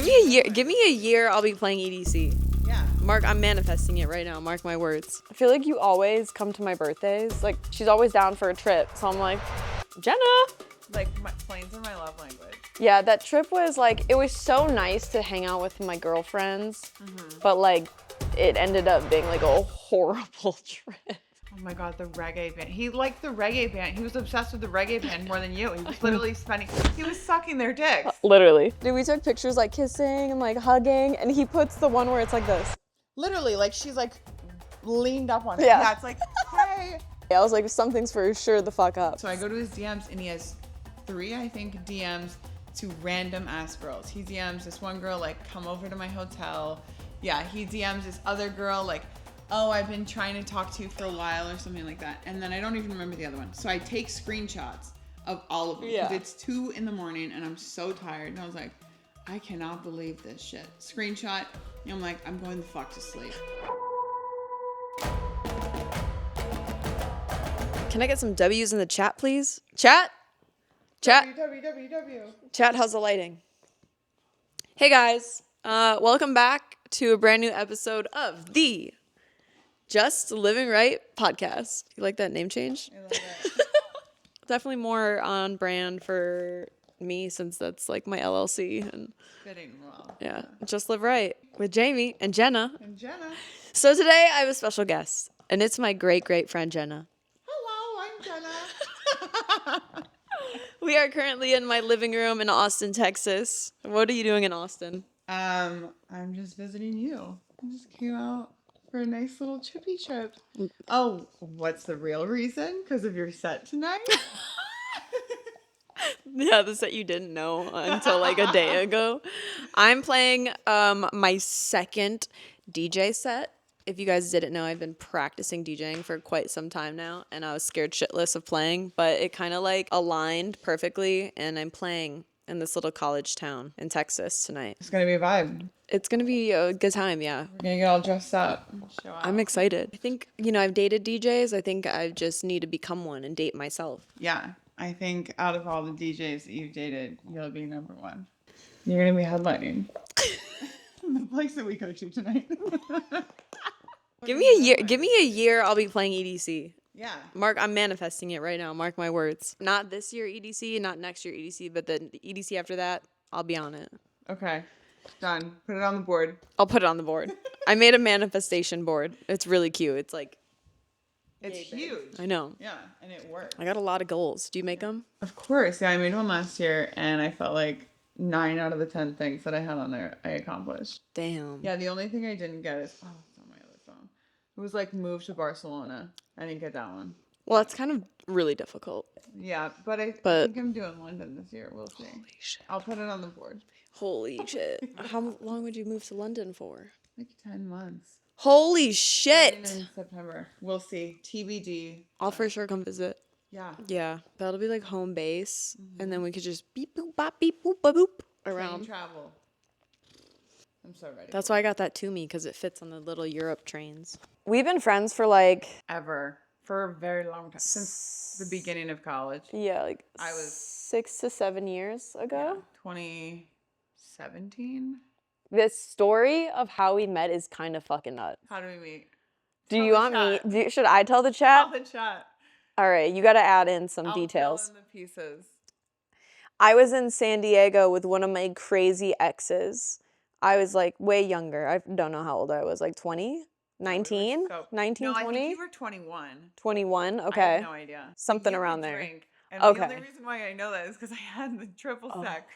Give me a year. I'll be playing EDC. Yeah. Mark, I'm manifesting it right now. Mark my words. I feel like you always come to my birthdays. Like, she's always down for a trip. So I'm like, Jenna. Like, planes are my love language. Yeah, that trip was like, it was so nice to hang out with my girlfriends. But like, it ended up being like a horrible trip. Oh my God, the reggae band. He liked the reggae band. He was obsessed with the reggae band more than you. He was literally he was sucking their dicks. Literally. Dude, we took pictures like kissing and like hugging, and he puts the one where it's like this. Literally, like she's like leaned up on him. Yeah. Yeah, it's like, hey. I was like, something's for sure the fuck up. So I go to his DMs and he has 3, I think, DMs to random ass girls. He DMs this one girl, like, come over to my hotel. Yeah, he DMs this other girl, like, oh, I've been trying to talk to you for a while or something like that. And then I don't even remember the other one. So I take screenshots of all of them. Yeah. Because it's 2 in the morning and I'm so tired. And I was like, I cannot believe this shit. Screenshot. And I'm like, I'm going the fuck to sleep. Can I get some W's in the chat, please? Chat? Chat? W. Chat, how's the lighting? Hey guys, welcome back to a brand new episode of the Just Living Right podcast. You like that name change? I love it. Definitely more on brand for me since that's like my LLC. And Fitting well. yeah, Just Live Right with Jamie and Jenna. And Jenna. So today I have a special guest, and it's my great friend Jenna. Hello, I'm Jenna. We are currently in my living room in Austin, Texas. What are you doing in Austin? I'm just visiting you. I just came out for a nice little trippy trip. Oh, what's the real reason? Because of your set tonight? Yeah, the set you didn't know until like a day ago. I'm playing my second DJ set. If you guys didn't know, I've been practicing DJing for quite some time now, and I was scared shitless of playing, but it kind of like aligned perfectly, and I'm playing in this little college town in Texas tonight. It's going to be a vibe. It's going to be a good time, yeah. We're going to get all dressed up. And show out. I'm excited. I think, I've dated DJs. I think I just need to become one and date myself. Yeah, I think out of all the DJs that you've dated, you'll be number 1. You're going to be headlining the place that we go to tonight. Give me a year, I'll be playing EDC. Yeah. Mark, I'm manifesting it right now. Mark my words. Not this year EDC, not next year EDC, but the EDC after that, I'll be on it. Okay. Done. Put it on the board. I'll put it on the board. I made a manifestation board. It's really cute. It's like, It's huge. I know. Yeah, and it works. I got a lot of goals. Do you make them? Of course. Yeah, I made one last year, and I felt like 9 out of the 10 things that I had on there, I accomplished. Damn. Yeah, the only thing I didn't get is, oh, it's on my other phone. It was like move to Barcelona. I didn't get that one. Well, that's kind of really difficult. Yeah, but I think I'm doing London this year. We'll see. Holy shit. I'll put it on the board. Holy shit. How long would you move to London for? Like 10 months. Holy Starting shit. in September. We'll see. TBD. I'll for sure come visit. Yeah. Yeah, that'll be like home base, and then we could just beep boop bop beep boop ba boop Train around. travel. I'm so ready. That's why I got that to me, because it fits on the little Europe trains. We've been friends for like, Ever. For a very long time. Since the beginning of college. yeah, like I was 6 to 7 years ago. 2017. This story of how we met is kind of fucking nuts. How do we meet? Do Tell you the want chat. me? Should I tell the chat? Tell the chat. All right, you got to add in some I'll details. fill in the pieces. I was in San Diego with one of my crazy exes. I was like way younger. I don't know how old I was, like 20, 19, So- 19, no, 20, I think you were 21. 21. I Okay. have no idea. Something You could around there. drink, and Okay. the only reason why I know that is because I had the triple sec.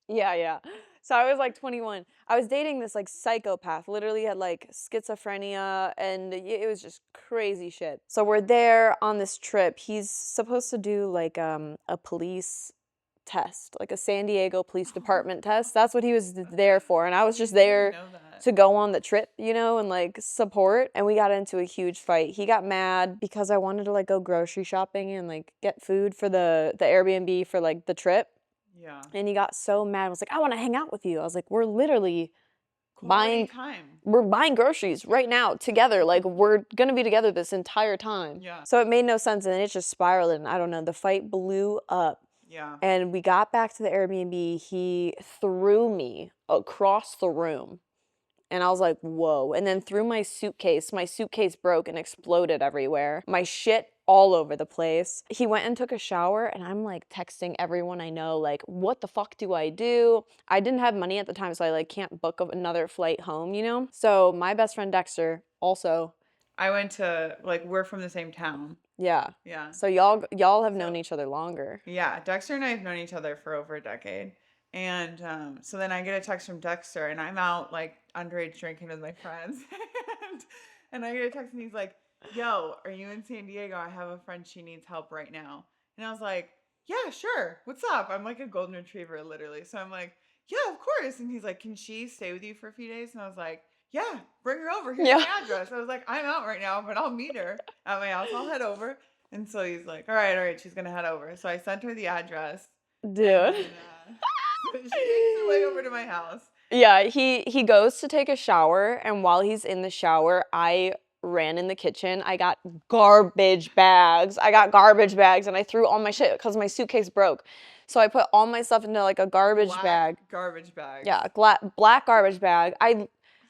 Yeah. So I was like 21. I was dating this like psychopath, literally had like schizophrenia, and it was just crazy shit. So we're there on this trip. He's supposed to do like a police test, like a San Diego Police Department test. That's what he was there for. And I was just there know that. to go on the trip, and like support. And we got into a huge fight. He got mad because I wanted to like go grocery shopping and like get food for the Airbnb for like the trip. Yeah. And he got so mad. I was like, I want to hang out with you. I was like, we're literally Quality buying time. we're buying groceries right now together. Like, we're going to be together this entire time. Yeah. So it made no sense. And it just spiraled. And I don't know, the fight blew up. Yeah. And we got back to the Airbnb. He threw me across the room. And I was like, whoa. And then through my suitcase broke and exploded everywhere. My shit all over the place. He went and took a shower, and I'm like texting everyone I know, like, what the fuck do I do? I didn't have money at the time, so I like can't book another flight home, you know? So my best friend Dexter also, I went to, like, we're from the same town. yeah. Yeah. So y'all have known each other longer. Yeah, Dexter and I have known each other for over a decade. And so then I get a text from Dexter, and I'm out like underage drinking with my friends. and I get a text, and he's like, "Yo, are you in San Diego? I have a friend, she needs help right now." And I was like, "Yeah, sure. What's up?" I'm like a golden retriever, literally. So I'm like, "Yeah, of course." And he's like, "Can she stay with you for a few days?" And I was like, "Yeah, bring her over. Here's Yeah. my address." I was like, "I'm out right now, but I'll meet her at my house. I'll head over." And so he's like, all right, she's gonna head over. So I sent her the address. Dude. And then, so she makes her way over to my house. Yeah, he goes to take a shower, and while he's in the shower, I ran in the kitchen. I got garbage bags. And I threw all my shit because my suitcase broke. So I put all my stuff into like a garbage Black bag. garbage bag. Yeah, black garbage bag.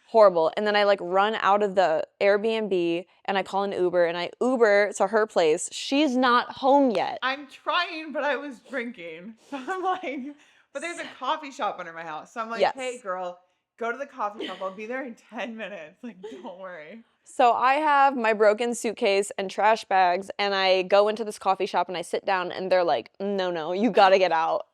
Horrible. And then I like run out of the Airbnb and I call an Uber and I Uber to her place. She's not home yet. I'm trying, but I was drinking. So I'm like, but there's a coffee shop under my house. So I'm like, Yes. hey girl, go to the coffee shop. I'll be there in 10 minutes. Like, don't worry. So I have my broken suitcase and trash bags, and I go into this coffee shop and I sit down, and they're like, no, you gotta get out.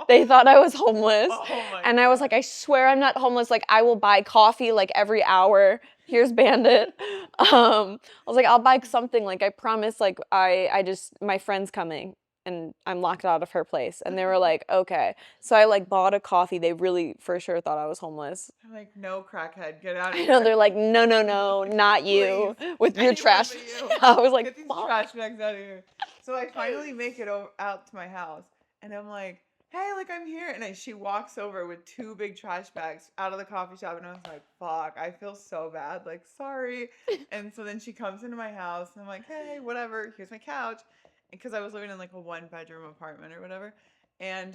They thought I was homeless. Oh my And I was like, I swear I'm not homeless. Like, I will buy coffee like every hour. Here's Bandit. I was like, I'll buy something. Like, I promise. Like, my friend's coming and I'm locked out of her place. And they were like, okay. So I like bought a coffee. They really for sure thought I was homeless. I'm like, no, crackhead, get out of I here. know, they're like, no, not you. Please, With your anyone trash. but you. I was like, get these fuck. trash bags out of here. So I finally make it out to my house, and I'm like, hey, like I'm here. And she walks over with 2 big trash bags out of the coffee shop, and I was like, fuck, I feel so bad. Like, sorry. And so then she comes into my house, and I'm like, hey, whatever. Here's my couch, because I was living in like a 1-bedroom apartment or whatever. And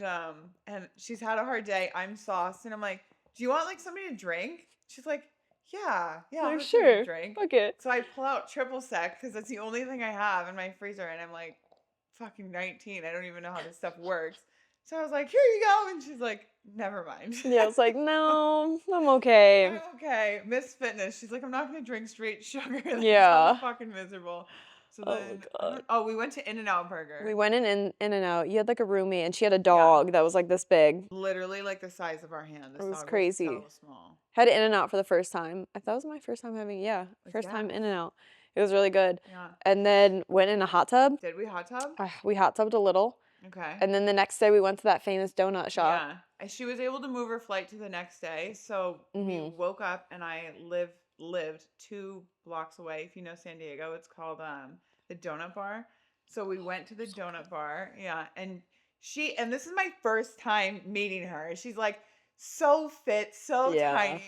she's had a hard day. I'm sauced, and I'm like, do you want like somebody to drink? She's like, yeah, Like, I'm sure. drink. Fuck it. So I pull out triple sec because that's the only thing I have in my freezer, and I'm like, fucking 19. I don't even know how this stuff works. So I was like, here you go, and she's like, never mind. Yeah, it's like, no, I'm okay. I'm okay. Miss Fitness. She's like, I'm not gonna drink straight sugar. That Yeah. sounds fucking miserable. So then, we went to In-N-Out Burger. We went in and out. You had like a roomie, and she had a dog that was like this big. Literally like the size of our hand. This It was dog crazy. Was so small. Had In-N-Out for the first time. That was my first time having, first time In-N-Out. It was really good. Yeah. And then went in a hot tub. Did we hot tub? We hot tubbed a little. Okay. And then the next day we went to that famous donut shop. Yeah. And she was able to move her flight to the next day. So we woke up, and I lived 2 blocks away. If you know San Diego, it's called the Donut Bar. So we went to the donut bar. Yeah. And this is my first time meeting her. She's like so fit, so tiny.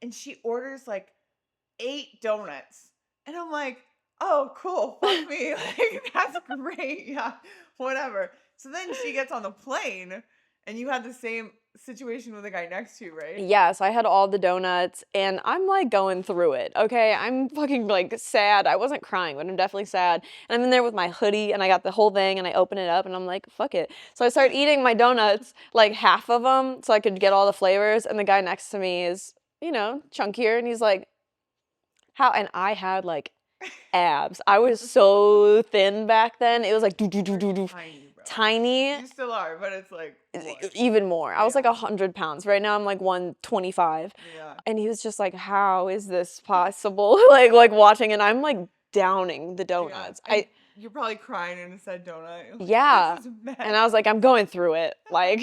And she orders like 8 donuts. And I'm like, oh, cool. Fuck me. Like, that's great. Yeah. Whatever. So then she gets on the plane, and you had the same situation with the guy next to you, right? Yes, I had all the donuts, and I'm like going through it, okay? I'm fucking like sad. I wasn't crying, but I'm definitely sad. And I'm in there with my hoodie, and I got the whole thing, and I open it up, and I'm like, fuck it. So I start eating my donuts, like half of them, so I could get all the flavors, and the guy next to me is, chunkier, and he's like, how? And I had like abs. I was so thin back then. It was like tiny. You still are, but it's like even more. I was like 100 pounds. Right now I'm like 125. Yeah. And he was just like, how is this possible? like watching, and I'm like downing the donuts. Yeah. You're probably crying in a said donut. Like, yeah. And I was like, I'm going through it. Like,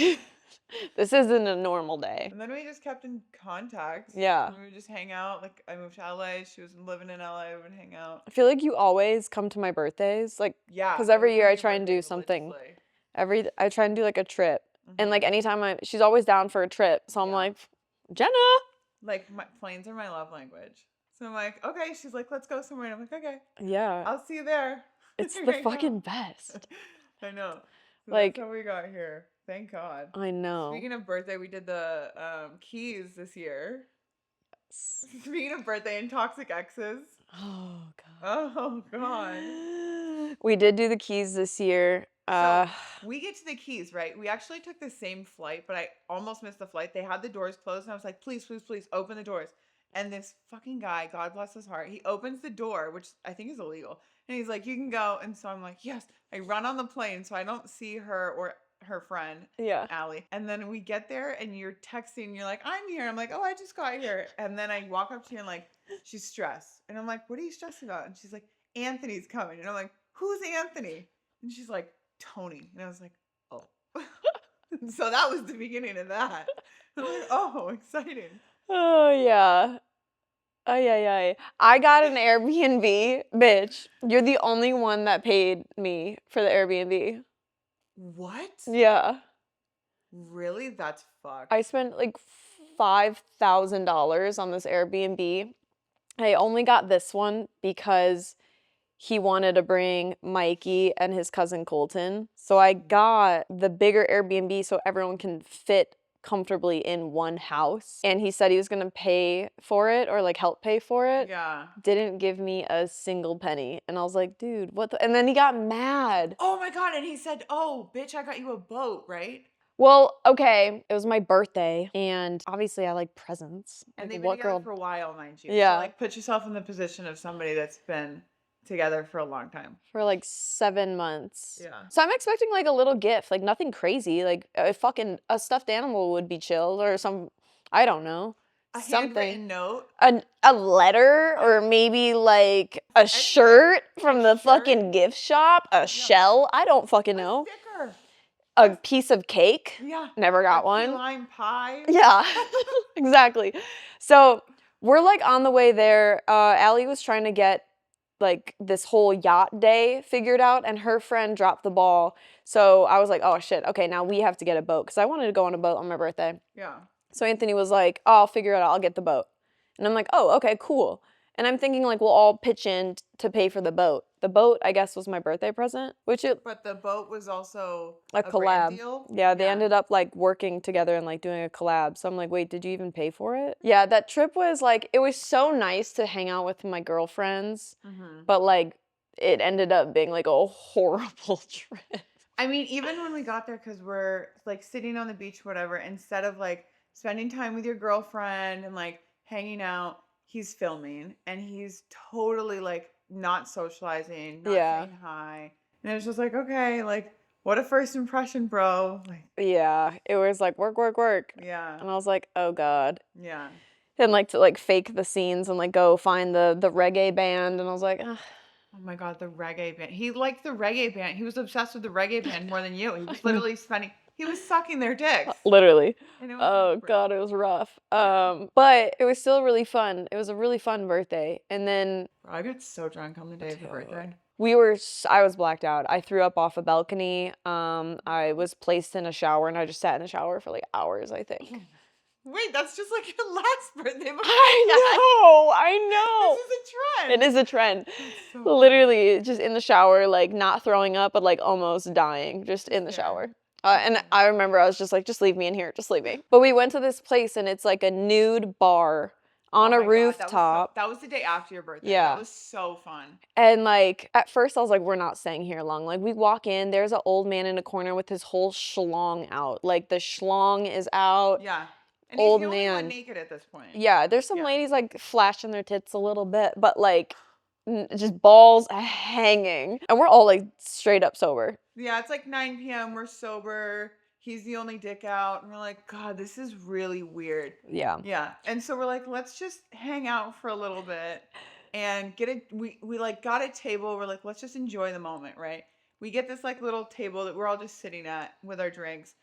this isn't a normal day. And then we just kept in contact. Yeah. We would just hang out. Like, I moved to LA. She was living in LA. We would hang out. I feel like you always come to my birthdays. Like, yeah. Because every year I try and do something. I try and do like a trip. And like anytime she's always down for a trip. So I'm like, Jenna. Like, planes are my love language. So I'm like, okay. She's like, let's go somewhere. And I'm like, okay. Yeah. I'll see you there. It's the fucking best. I know. So Like, that's how we got here. Thank God. I know. Speaking of birthday, we did the keys this year. Speaking of birthday and toxic exes. Oh god. Oh God. We did do the keys this year. So we get to the keys, right? We actually took the same flight, but I almost missed the flight. They had the doors closed, and I was like, please, please, please, open the doors. And this fucking guy, God bless his heart, he opens the door, which I think is illegal. And he's like, you can go. And so I'm like, yes. I run on the plane so I don't see her or her friend, yeah. Allie. And then we get there and you're texting, you're like, I'm here. I'm like, oh, I just got here. And then I walk up to you and like, she's stressed. And I'm like, what are you stressed about? And she's like, Anthony's coming. And I'm like, who's Anthony? And she's like, Tony. And I was like, oh. So that was the beginning of that. I'm like, oh, exciting. Oh yeah. Ay, ay, ay. I got an Airbnb, bitch. You're the only one that paid me for the Airbnb. What? Yeah. Really? That's fucked. I spent like $5,000 on this Airbnb. I only got this one because he wanted to bring Mikey and his cousin Colton. So I got the bigger Airbnb so everyone can fit comfortably in one house. And he said he was going to pay for it or like help pay for it. Yeah. Didn't give me a single penny. And I was like, dude, what the? And then he got mad. Oh my God. And he said, oh, bitch, I got you a boat, right? Well, okay, it was my birthday, and obviously I like presents. And Like, they've been what together girl? for a while, mind you. Yeah. So, like, put yourself in the position of somebody that's been together for a long time. For like 7 months. Yeah. So I'm expecting like a little gift, like nothing crazy. Like a stuffed animal would be chill or some, I don't know, A something. handwritten note. A letter or maybe like a shirt from the shirt. fucking gift shop, a shell. I don't fucking A know. sticker. A piece of cake. Yeah. Never got a one. Key lime pie. Yeah, exactly. So we're like on the way there. Allie was trying to get like this whole yacht day figured out, and her friend dropped the ball. So I was like, oh shit, okay, now we have to get a boat because I wanted to go on a boat on my birthday. Yeah. So Anthony was like, oh, I'll figure it out. I'll get the boat. And I'm like, oh, okay, cool. And I'm thinking like we'll all pitch in to pay for the boat. The boat, I guess, was my birthday present, which it But the boat was also a brand collab. deal. Yeah, they ended up like working together and like doing a collab. So I'm like, wait, did you even pay for it? Yeah, that trip was like, it was so nice to hang out with my girlfriends, but like it ended up being like a horrible trip. I mean, even when we got there, because we're like sitting on the beach, whatever, instead of like spending time with your girlfriend and like hanging out, he's filming and he's totally like not socializing, not saying hi. And it was just like, okay, like what a first impression, bro. Like, Yeah, it was like work, work, work. yeah. And I was like, oh God. Yeah. And like to like fake the scenes and like go find the reggae band. And I was like, ugh. Oh my God, the reggae band. He liked the reggae band. He was obsessed with the reggae band more than you. He was literally he was sucking their dicks. Literally. And it was Oh like, God, it was rough. But it was still really fun. It was a really fun birthday. And then bro, I got so drunk on the day of the birthday. I was blacked out. I threw up off a balcony. I was placed in a shower and I just sat in the shower for like hours, I think. Wait, that's just like your last birthday. I know. This is a trend. It is a trend. So Literally just in the shower, like not throwing up, but like almost dying, just in the shower. And I remember I was just like, just leave me in here, just leave me. But we went to this place and it's like a nude bar on a rooftop. That was the day after your birthday. Yeah. That was so fun. And like at first I was like, we're not staying here long. Like we walk in, there's an old man in a corner with his whole schlong out. Like the schlong is out. Yeah. And Old he's the only man. one naked at this point. Yeah, there's some ladies like flashing their tits a little bit, but like just balls hanging. And we're all like straight up sober. Yeah, it's like 9 p.m. We're sober. He's the only dick out. And we're like, God, this is really weird. Yeah. Yeah. And so we're like, let's just hang out for a little bit and we like got a table. We're like, let's just enjoy the moment, right? We get this like little table that we're all just sitting at with our drinks.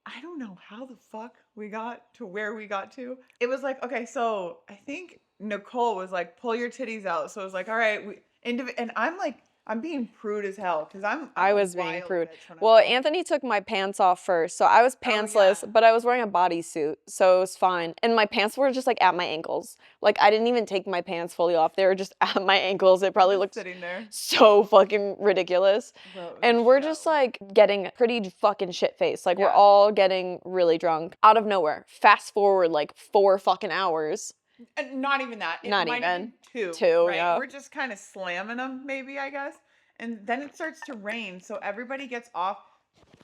I don't know how the fuck we got to where we got to. It was like, okay, so I think Nicole was like, pull your titties out. So it was like, all right, and I'm like, I'm being prude as hell because I'm I a was being wild prude. bitch when I'm Well, out. Anthony took my pants off first, so I was pantsless, yeah. but I was wearing a bodysuit, so it was fine. And my pants were just like at my ankles. Like I didn't even take my pants fully off; they were just at my ankles. It probably Just looked sitting there. so fucking ridiculous. Bro, it was And a we're just show. like getting pretty fucking shit faced. Like we're Yeah. all getting really drunk out of nowhere. Fast forward like 4 fucking hours. And not even that. It Not might have even. been 2. 2, right? yeah. We're just kind of slamming them, maybe, I guess. And then it starts to rain, so everybody gets off.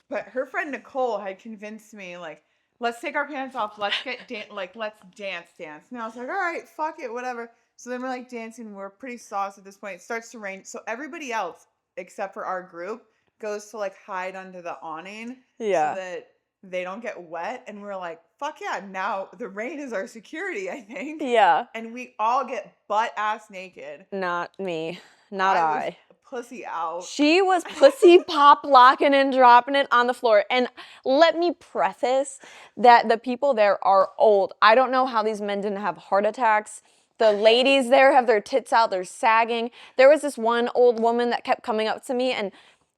But her friend Nicole had convinced me, like, let's take our pants off. Let's get let's dance. And I was like, all right, fuck it, whatever. So then we're like dancing. We're pretty sauce at this point. It starts to rain. So everybody else, except for our group, goes to like hide under the awning Yeah. so that they don't get wet. And we're like, fuck yeah, now the rain is our security, I think. Yeah. And we all get butt ass naked. Not me. Not was I. pussy out. She was pussy pop locking and dropping it on the floor. And let me preface that the people there are old. I don't know how these men didn't have heart attacks. The ladies there have their tits out, they're sagging. There was this one old woman that kept coming up to me and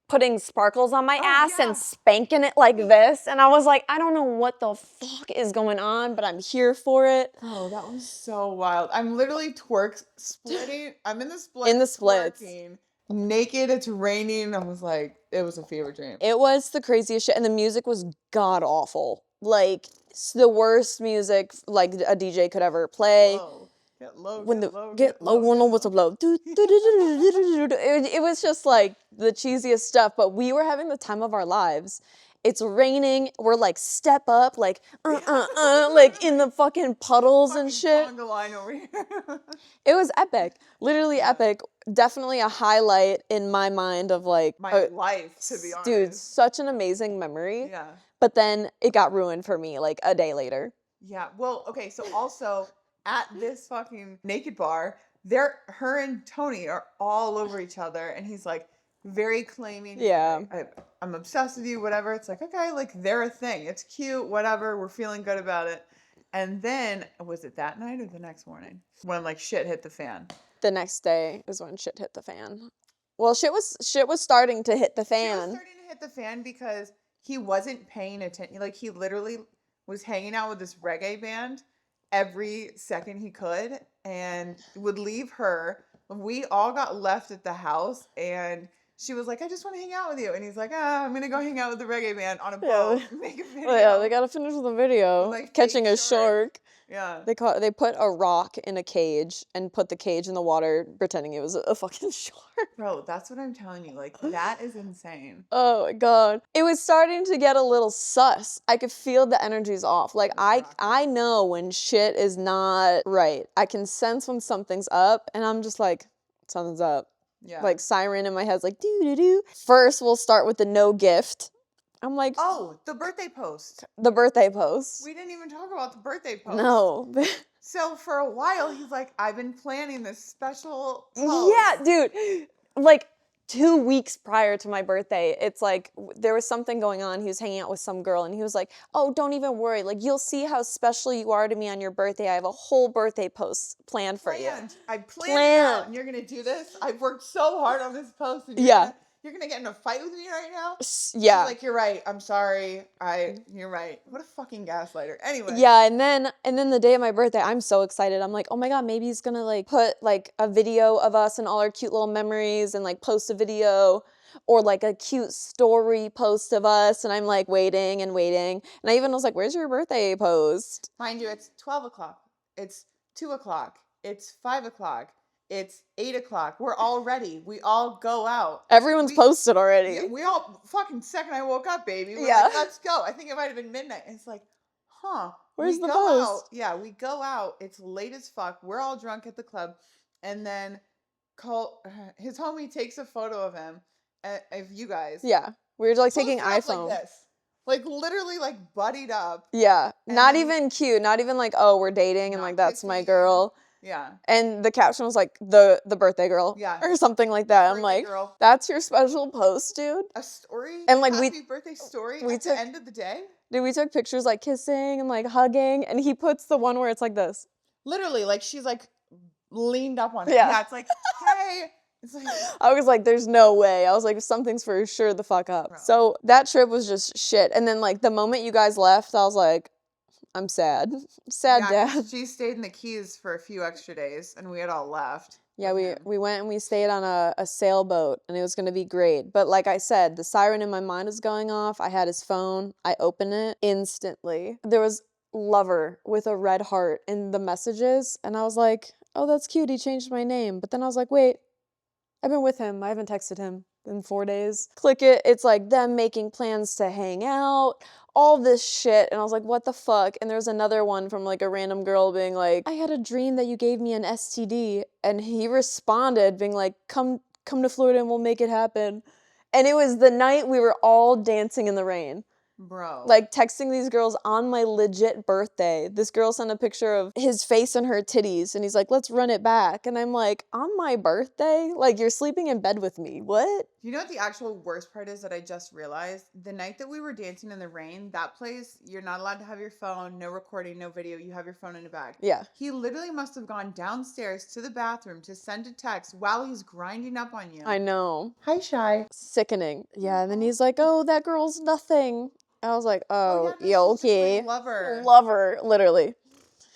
putting sparkles on my ass yeah. and spanking it like this. And I was like, I don't know what the fuck is going on, but I'm here for it. Oh, that was so wild. I'm literally splitting. I'm in the splits. In the splits. Twerking, naked, it's raining. I was like, it was a fever dream. It was the craziest shit. And the music was god awful. Like, it's the worst music like a DJ could ever play. Low. Get low, When get the low, get low, one was a blow. It was just like the cheesiest stuff, but we were having the time of our lives. It's raining. We're like step up, like like in the fucking puddles and shit. Conga line over here. It was epic, literally epic. Definitely a highlight in my mind of like My life, to be honest. dude, such an amazing memory. Yeah. But then it got ruined for me like a day later. Yeah. Well, okay. So also at this fucking naked bar, her and Tony are all over each other, and he's like very claiming. Yeah. I'm obsessed with you. Whatever. It's like, okay, like they're a thing. It's cute. Whatever. We're feeling good about it. And then was it that night or the next morning when like shit hit the fan? The next day is when shit hit the fan. Well, shit was starting to hit the Shit was fan. starting to hit the fan because he wasn't paying attention. Like he literally was hanging out with this reggae band every second he could and would leave her. We all got left at the house and she was like, I just want to hang out with you. And he's like, I'm going to go hang out with the reggae band on a boat. Make a video. Well, yeah, they gotta finish with the video. Like, Catching fake a shark. Yeah. They put a rock in a cage and put the cage in the water, pretending it was a fucking shark. Bro, that's what I'm telling you. Like, that is insane. Oh my god. It was starting to get a little sus. I could feel the energies off. Like I know when shit is not right. I can sense when something's up and I'm just like, something's up. Yeah. Like siren in my head's like doo doo doo. First we'll start with the no gift. I'm like, oh, the birthday post. The birthday post. We didn't even talk about the birthday post. No. So for a while, he's like, I've been planning this special post. Yeah, dude. Like 2 weeks prior to my birthday, it's like there was something going on. He was hanging out with some girl and he was like, oh, don't even worry. Like, you'll see how special you are to me on your birthday. I have a whole birthday post planned for you. I planned it out and you're going to do this? I've worked so hard on this post. And you're gonna get in a fight with me right now? Yeah. She's like, you're right. I'm sorry. You're right. What a fucking gaslighter. Anyway. Yeah, and then the day of my birthday, I'm so excited. I'm like, oh my god, maybe he's gonna like put like a video of us and all our cute little memories and like post a video or like a cute story post of us. And I'm like waiting and waiting. And I even was like, where's your birthday post? Mind you, it's 12 o'clock. It's 2 o'clock. It's 5 o'clock. It's 8 o'clock. We're all ready. We all go out. Everyone's posted already. Yeah, we all fucking second I woke up, baby. We're Yeah. like, let's go. I think it might have been midnight. And it's like, Where's the go post? Out. Yeah, we go out. It's late as fuck. We're all drunk at the club. And then his homie takes a photo of him, of you guys. Yeah. We were like taking Posted up iPhone. like this. Like literally like buddied up. Yeah. Not then- even cute. Not even like, oh, we're dating and Not like that's my kissing. girl. Yeah. And the caption was like the birthday girl. Yeah. Or something like that. I'm Birthday like, girl. that's your special post, dude? A story? And, like, Happy birthday story we at took- the end of the day? Dude, we took pictures like kissing and like hugging, and he puts the one where it's like this. Literally, like she's like leaned up on it. Yeah. Yeah, it's like, hey, It's like, I was like, there's no way. I was like, something's for sure the fuck up. Bro. So that trip was just shit. And then like the moment you guys left, I was like, I'm sad. Sad yeah, dad. 'cause she stayed in the Keys for a few extra days, and we had all left. Yeah, with we him. we went and we stayed on a sailboat and it was gonna be great. But like I said, the siren in my mind was going off. I had his phone. I opened it instantly. There was lover with a red heart in the messages, and I was like, oh, that's cute. He changed my name. But then I was like, wait, I've been with him. I haven't texted him in 4 days. Click it. It's like them making plans to hang out, all this shit. And I was like, what the fuck? And there's another one from like a random girl being like, I had a dream that you gave me an STD. And he responded being like, come to Florida and we'll make it happen. And it was the night we were all dancing in the rain. Bro. Like texting these girls on my legit birthday. This girl sent a picture of his face and her titties and he's like, let's run it back. And I'm like, on my birthday? Like you're sleeping in bed with me. What? You know what the actual worst part is that I just realized? The night that we were dancing in the rain, that place, you're not allowed to have your phone, no recording, no video. You have your phone in a bag. Yeah. He literally must have gone downstairs to the bathroom to send a text while he's grinding up on you. I know. Hi, Shy. Sickening. Yeah, and then he's like, oh, that girl's nothing. I was like, oh, yeah, yo, this is just my okay. lover. Lover, literally.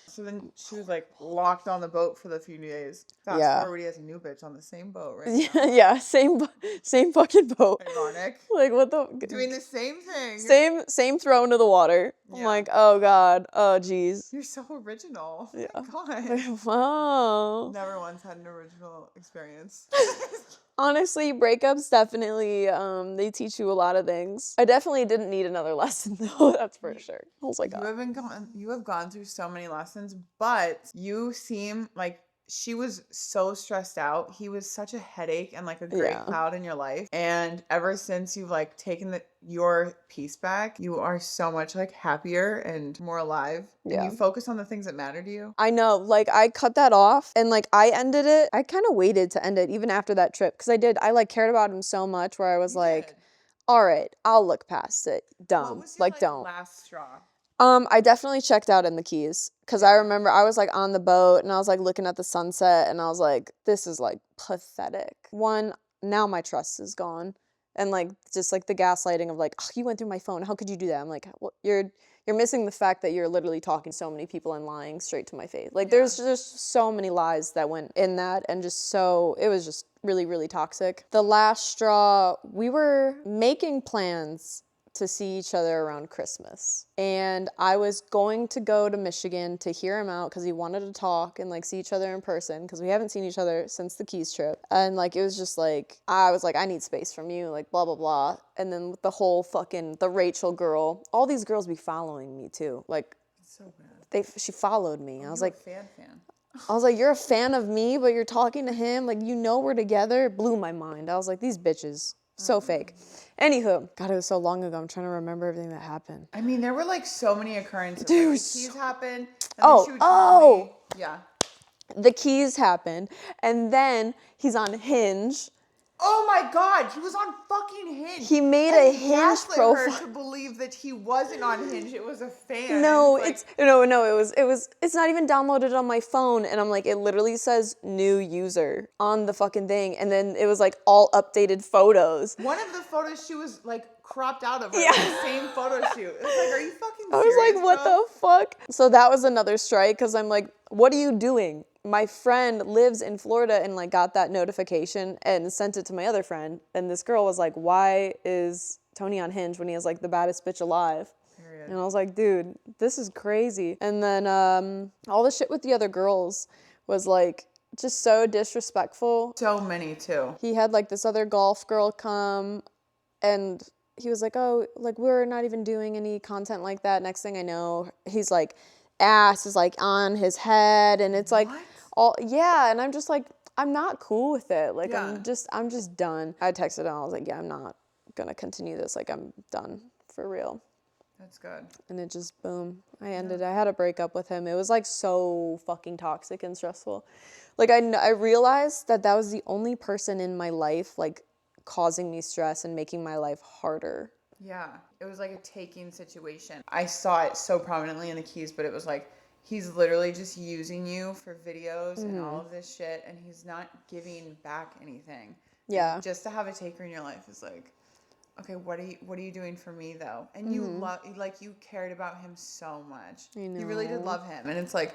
So then she was like locked on the boat for the few days. Fast Yeah. forward, he has a new bitch on the same boat right now. Yeah, same fucking boat. Ironic. Like what the Doing the same thing. same throw into the water. I'm Yeah. like, oh god, oh jeez. You're so original. Yeah. Oh my God. Wow. Never once had an original experience. Honestly, breakups definitely they teach you a lot of things. I definitely didn't need another lesson though, that's for sure. I was like, You have gone through so many lessons, but you seem like she was so stressed out. He was such a headache and like a great Yeah. cloud in your life. And ever since you've like taken your peace back, you are so much like happier and more alive. Yeah. And you focus on the things that matter to you. I know, like I cut that off and like I ended it. I kind of waited to end it even after that trip because I like cared about him so much where I was You like, did. all right, I'll look past it. Dumb. What was your Like don't. last straw? I definitely checked out in the Keys because I remember I was like on the boat and I was like looking at the sunset and I was like, this is like pathetic. One, now my trust is gone. And like just like the gaslighting of like, oh, you went through my phone. How could you do that? I'm like, well, you're missing the fact that you're literally talking to so many people and lying straight to my face. Like there's just so many lies that went in that and just so it was just really, really toxic. The last straw, we were making plans to see each other around Christmas. And I was going to go to Michigan to hear him out because he wanted to talk and like see each other in person because we haven't seen each other since the Keys trip. And like it was just like, I was like, I need space from you, like blah, blah, blah. And then with the whole fucking, the Rachel girl, all these girls be following me too. Like It's so bad. she followed me. I was like, fan. I was like, you're a fan of me, but you're talking to him. Like, you know we're together. It blew my mind. I was like, these bitches, so fake. Anywho, God, it was so long ago. I'm trying to remember everything that happened. I mean, there were like so many occurrences. Dude, Like, the Keys happened. And Oh, then she would call me. Yeah. The Keys happened, and then he's on Hinge. Oh my God, he was on fucking Hinge. He made And a Hinge gaslit profile. her to believe that he wasn't on Hinge. It was a fan. No, And it's not even downloaded on my phone, and I'm like, it literally says new user on the fucking thing, and then it was like all updated photos. one of the photos she was like cropped out of her. Yeah. The same photo shoot. It was like, are you fucking I serious? was like, what bro? the fuck? So that was another strike because I'm like, what are you doing? My friend lives in Florida and like got that notification and sent it to my other friend. And this girl was like, why is Tony on Hinge when he has like the baddest bitch alive? Period. And I was like, dude, this is crazy. And then all the shit with the other girls was like just so disrespectful. So many too. He had like this other golf girl come and he was like, oh, like we're not even doing any content like that. Next thing I know, he's like, ass is like on his head and it's like What? and I'm just like, I'm not cool with it. Like I'm just done. I texted him, I was like, yeah, I'm not gonna continue this. Like I'm done for real. That's good. And it just boom, I ended. I had a breakup with him. It was like so fucking toxic and stressful. Like I realized that was the only person in my life like causing me stress and making my life harder. Yeah, it was like a taking situation. I saw it so prominently in the Keys, but it was like he's literally just using you for videos and all of this shit, and he's not giving back anything. Yeah. And just to have a taker in your life is like, okay, what are you doing for me though? And you you cared about him so much. I know. You really did love him, and it's like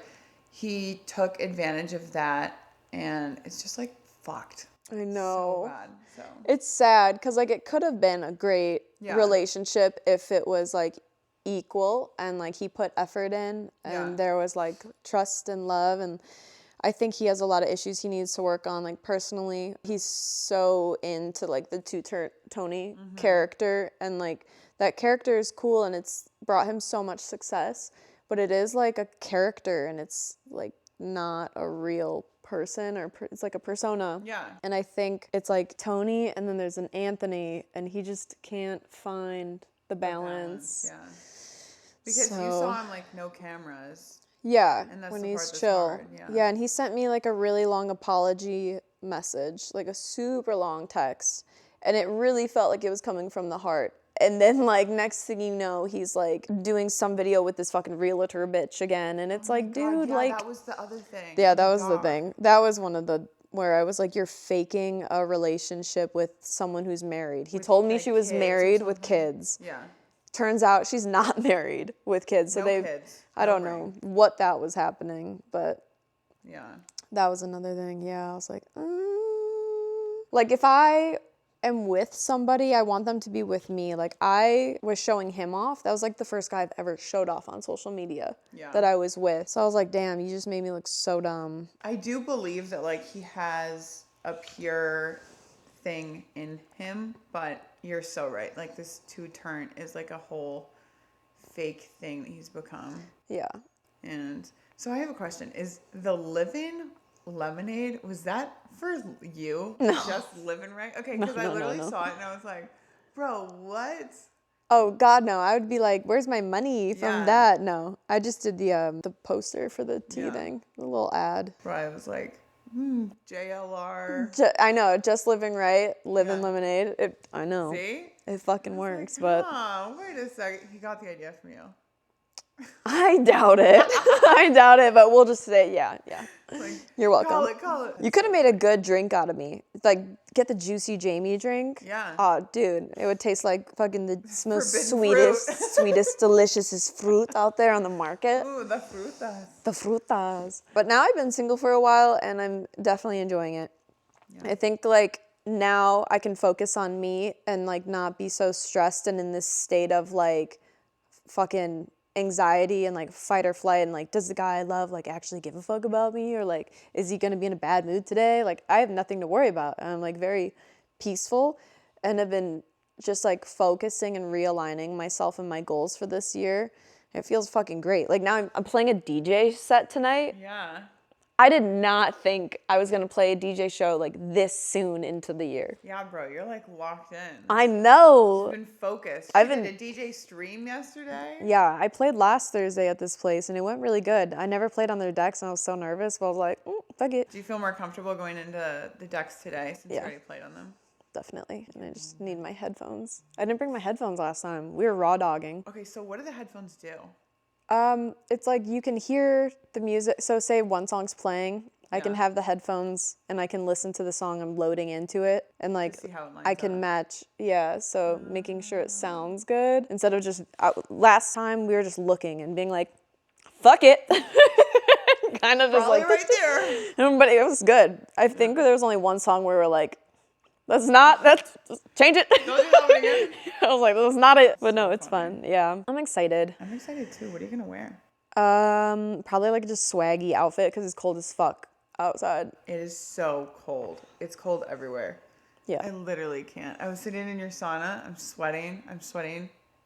he took advantage of that, and it's just like fucked. I know. So bad. So It's sad because like it could have been a great relationship if it was like equal and like he put effort in and there was like trust and love, and I think he has a lot of issues he needs to work on like personally. He's so into like the Tony character, and like that character is cool and it's brought him so much success, but it is like a character and it's like not a real person, or it's like a persona. Yeah. And I think it's like Tony and then there's an Anthony, and he just can't find the balance. Yeah. Because you saw him like no cameras. Yeah, And that's when the he's part that's chill. hard, Yeah, and he sent me like a really long apology message, like a super long text, and it really felt like it was coming from the heart. And then like next thing you know, he's like doing some video with this fucking realtor bitch again, and it's like, dude, like that was the other thing. yeah, that was the thing. That was one of the where I was like, you're faking a relationship with someone who's married. He told me like she was kids or married with something? kids. Yeah. Turns out she's not married with kids. So No they kids. I No don't ring. know what that was happening, but Yeah. that was another thing. Yeah, I was like, like if I am with somebody, I want them to be with me. Like I was showing him off. That was like the first guy I've ever showed off on social media that I was with. So I was like, damn, you just made me look so dumb. I do believe that like he has a pure thing in him, but you're so right. Like this two-turn is like a whole fake thing that he's become. Yeah. And so I have a question. Is the Living Lemonade, was that for you? No. Just living right? Okay, because I literally saw it and I was like, bro, what? Oh God, no! I would be like, "Where's my money from Yeah. that?" No, I just did the poster for the tea Yeah. thing, the little ad. Bro, I was like, JLR. I know, just living right, living Yeah. lemonade. I know, See? it fucking I was works, like, but oh, wait a second. He got the idea from you. I doubt it. I doubt it, but we'll just say, yeah. Like, You're welcome. Call it. You could have made a good drink out of me. Like, get the Juicy Jamie drink. Yeah. Oh, dude, it would taste like fucking the most Forbidden sweetest, deliciousest fruit out there on the market. Ooh, the frutas. The frutas. But now I've been single for a while and I'm definitely enjoying it. Yeah. I think like now I can focus on me and like not be so stressed and in this state of like fucking anxiety and like fight or flight, and like, does the guy I love like actually give a fuck about me, or like, is he gonna be in a bad mood today? Like, I have nothing to worry about. I'm like very peaceful and have been just like focusing and realigning myself and my goals for this year. It feels fucking great. Like now I'm playing a DJ set tonight. Yeah. I did not think I was gonna play a DJ show like this soon into the year. Yeah, bro, you're like locked in. I know. You've been focused. I've You been- did a DJ stream yesterday? Yeah, I played last Thursday at this place and it went really good. I never played on their decks and I was so nervous, but I was like, fuck it. Do you feel more comfortable going into the decks today since you Yeah. already played on them? Definitely. And I just need my headphones. I didn't bring my headphones last time. We were raw dogging. Okay, so what do the headphones do? It's like you can hear the music. So say one song's playing, I can Yeah. have the headphones and I can listen to the song I'm loading into it, and like see how it lines I can up. match. Yeah, so making sure it sounds good instead of just last time we were just looking and being like, fuck it. Kind of just Probably like right there. But it was good. I think there was only one song where we were like, that's change it. Don't do that one again. I was like, that's not it. But no, it's fun. Yeah. I'm excited. I'm excited too. What are you gonna wear? Probably like just swaggy outfit because it's cold as fuck outside. It is so cold. It's cold everywhere. Yeah. I literally can't. I was sitting in your sauna. I'm sweating.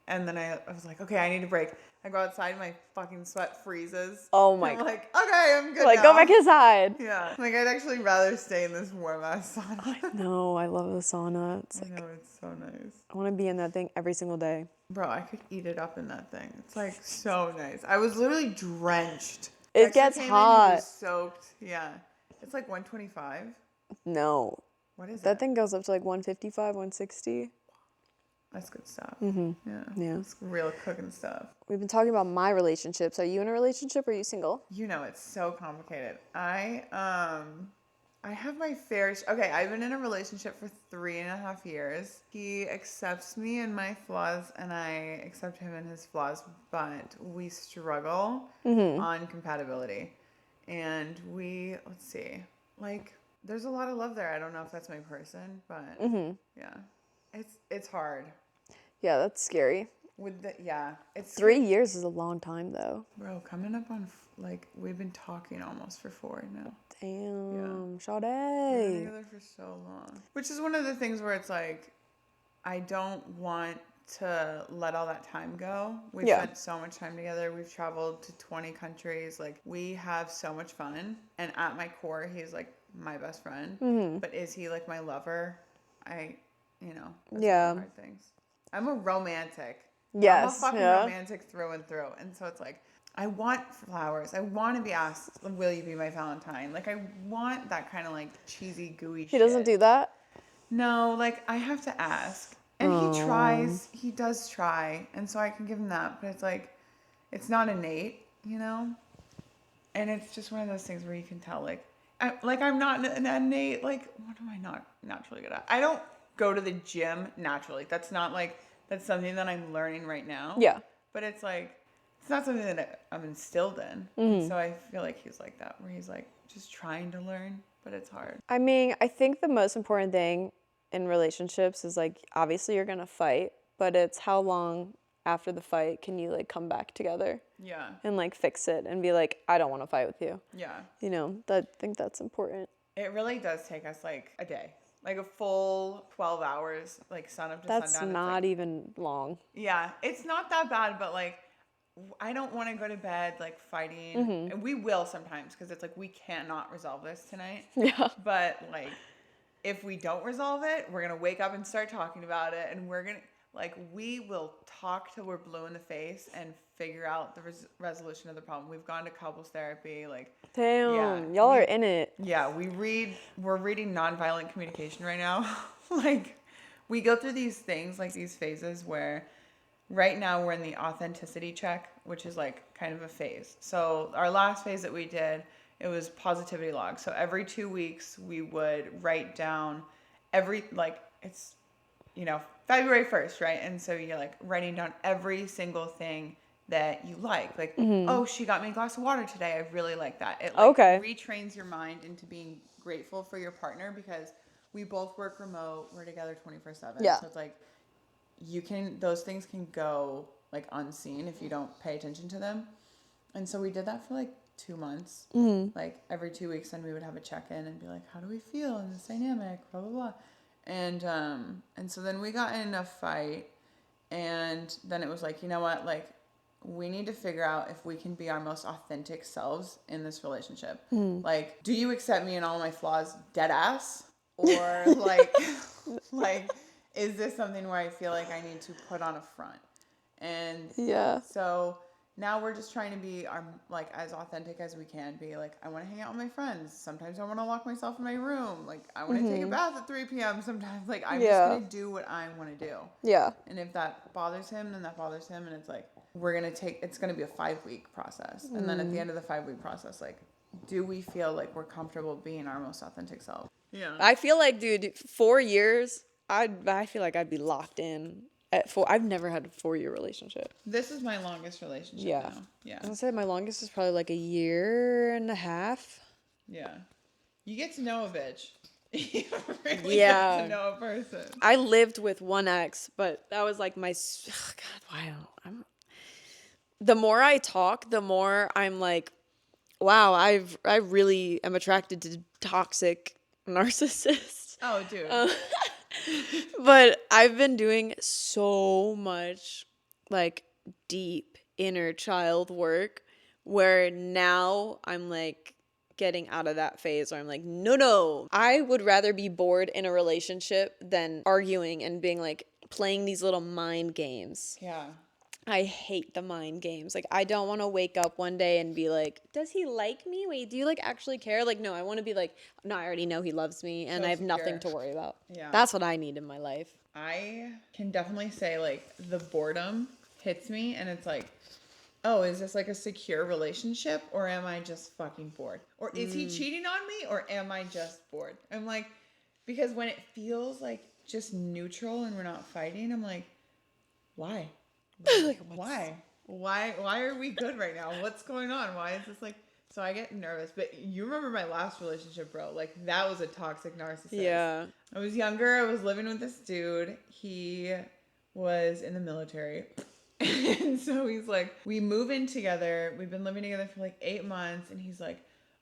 And then I was like, okay, I need a break. I go outside, my fucking sweat freezes. Oh my I'm God. like, okay, I'm good Like, now. go back inside. Yeah. Like, I'd actually rather stay in this warm ass sauna. No, I love the sauna. It's I like, know, it's so nice. I want to be in that thing every single day. Bro, I could eat it up in that thing. It's like so nice. I was literally drenched. It Dexter gets came in, he hot. was soaked. Yeah. It's like 125. No. What is That it? thing goes up to like 155, 160. That's good stuff. Yeah. Yeah. It's real cooking stuff. We've been talking about my relationships. Are you in a relationship or are you single? You know, it's so complicated. I have my fair. Okay, I've been in a relationship for 3.5 years. He accepts me and my flaws, and I accept him and his flaws, but we struggle on compatibility. And let's see, like, there's a lot of love there. I don't know if that's my person, but yeah, it's hard. Yeah, that's scary. It's 3 years is a long time though. bro, coming up on like we've been talking almost for 4 now. Damn, We've been Sade. together for so long. Which is one of the things where it's like, I don't want to let all that time go. We've spent so much time together. We've traveled to 20 countries. Like, we have so much fun. And at my core, he's like my best friend. But is he like my lover? That's one of the hard things. I'm a romantic. Yes. I'm a fucking romantic through and through. And so it's like, I want flowers. I want to be asked, will you be my Valentine? Like, I want that kind of like cheesy, gooey shit. He doesn't do that? No, like, I have to ask. And he tries. He does try. And so I can give him that. But it's like, it's not innate, you know? And it's just one of those things where you can tell, I'm not an innate, like, what am I not naturally good at? I don't go to the gym naturally. That's something that I'm learning right now. Yeah. But it's like, it's not something that I'm instilled in. So I feel like he's like that, where he's like just trying to learn, but it's hard. I mean, I think the most important thing in relationships is like, obviously you're gonna fight, but it's how long after the fight can you like come back together? Yeah. And like fix it and be like, I don't want to fight with you. Yeah. You know, I think that's important. It really does take us like a day, like a full 12 hours, like sun up to sundown. That's not even long. Yeah, it's not that bad, but like, I don't want to go to bed like fighting, and we will sometimes because it's like we cannot resolve this tonight. Yeah. But like, if we don't resolve it, we're gonna wake up and start talking about it, and we will talk till we're blue in the face and figure out the resolution of the problem. We've gone to couples therapy, like. Damn, y'all are in it. Yeah, we're reading nonviolent communication right now. Like, we go through these things, like these phases where. Right now, we're in the authenticity check, which is like kind of a phase. So our last phase that we did, it was positivity log. So every 2 weeks, we would write down it's, February 1st, right? And so you're like writing down every single thing that you like. Like, oh, she got me a glass of water today. I really like that. It retrains your mind into being grateful for your partner because we both work remote. We're together 24/7. Yeah. So it's like, those things can go like unseen if you don't pay attention to them. And so we did that for like 2 months, like every 2 weeks, and we would have a check-in and be like, how do we feel in this dynamic, blah, blah, blah. And so then we got in a fight, and then it was like, you know what, like, we need to figure out if we can be our most authentic selves in this relationship. Like, do you accept me and all my flaws dead ass? Or like, is this something where I feel like I need to put on a front? And so now we're just trying to be as authentic as we can be. Like, I want to hang out with my friends. Sometimes I want to lock myself in my room. Like, I want to take a bath at 3 p.m. sometimes. Like, I'm just going to do what I want to do. Yeah. And if that bothers him, then that bothers him. And it's like, it's going to be a 5-week process. And then at the end of the 5-week process, like, do we feel like we're comfortable being our most authentic self? Yeah. I feel like, dude, 4 years, I feel like I'd be locked in at 4. I've never had a 4-year relationship. This is my longest relationship now. Yeah. I was gonna say my longest is probably like a year and a half. Yeah. You get to know a bitch. You really get to know a person. I lived with one ex, but that was like the more I talk, the more I'm like, wow, I really am attracted to toxic narcissists. Oh, dude. But I've been doing so much like deep inner child work where now I'm like getting out of that phase where I'm like, no. I would rather be bored in a relationship than arguing and being like playing these little mind games. Yeah. I hate the mind games. Like, I don't want to wake up one day and be like, does he like me? Wait, do you like actually care? Like, no, I want to be like, no, I already know he loves me and I have nothing to worry about. Yeah. That's what I need in my life. I can definitely say like the boredom hits me and it's like, oh, is this like a secure relationship or am I just fucking bored? Or is he cheating on me or am I just bored? I'm like, because when it feels like just neutral and we're not fighting, I'm like, why? Like, Why? Why are we good right now? What's going on? Why is this like so I get nervous, but you remember my last relationship, bro. Like that was a toxic narcissist. Yeah. I was younger, I was living with this dude. He was in the military. And so he's like, we move in together. We've been living together for like 8 months and he's like,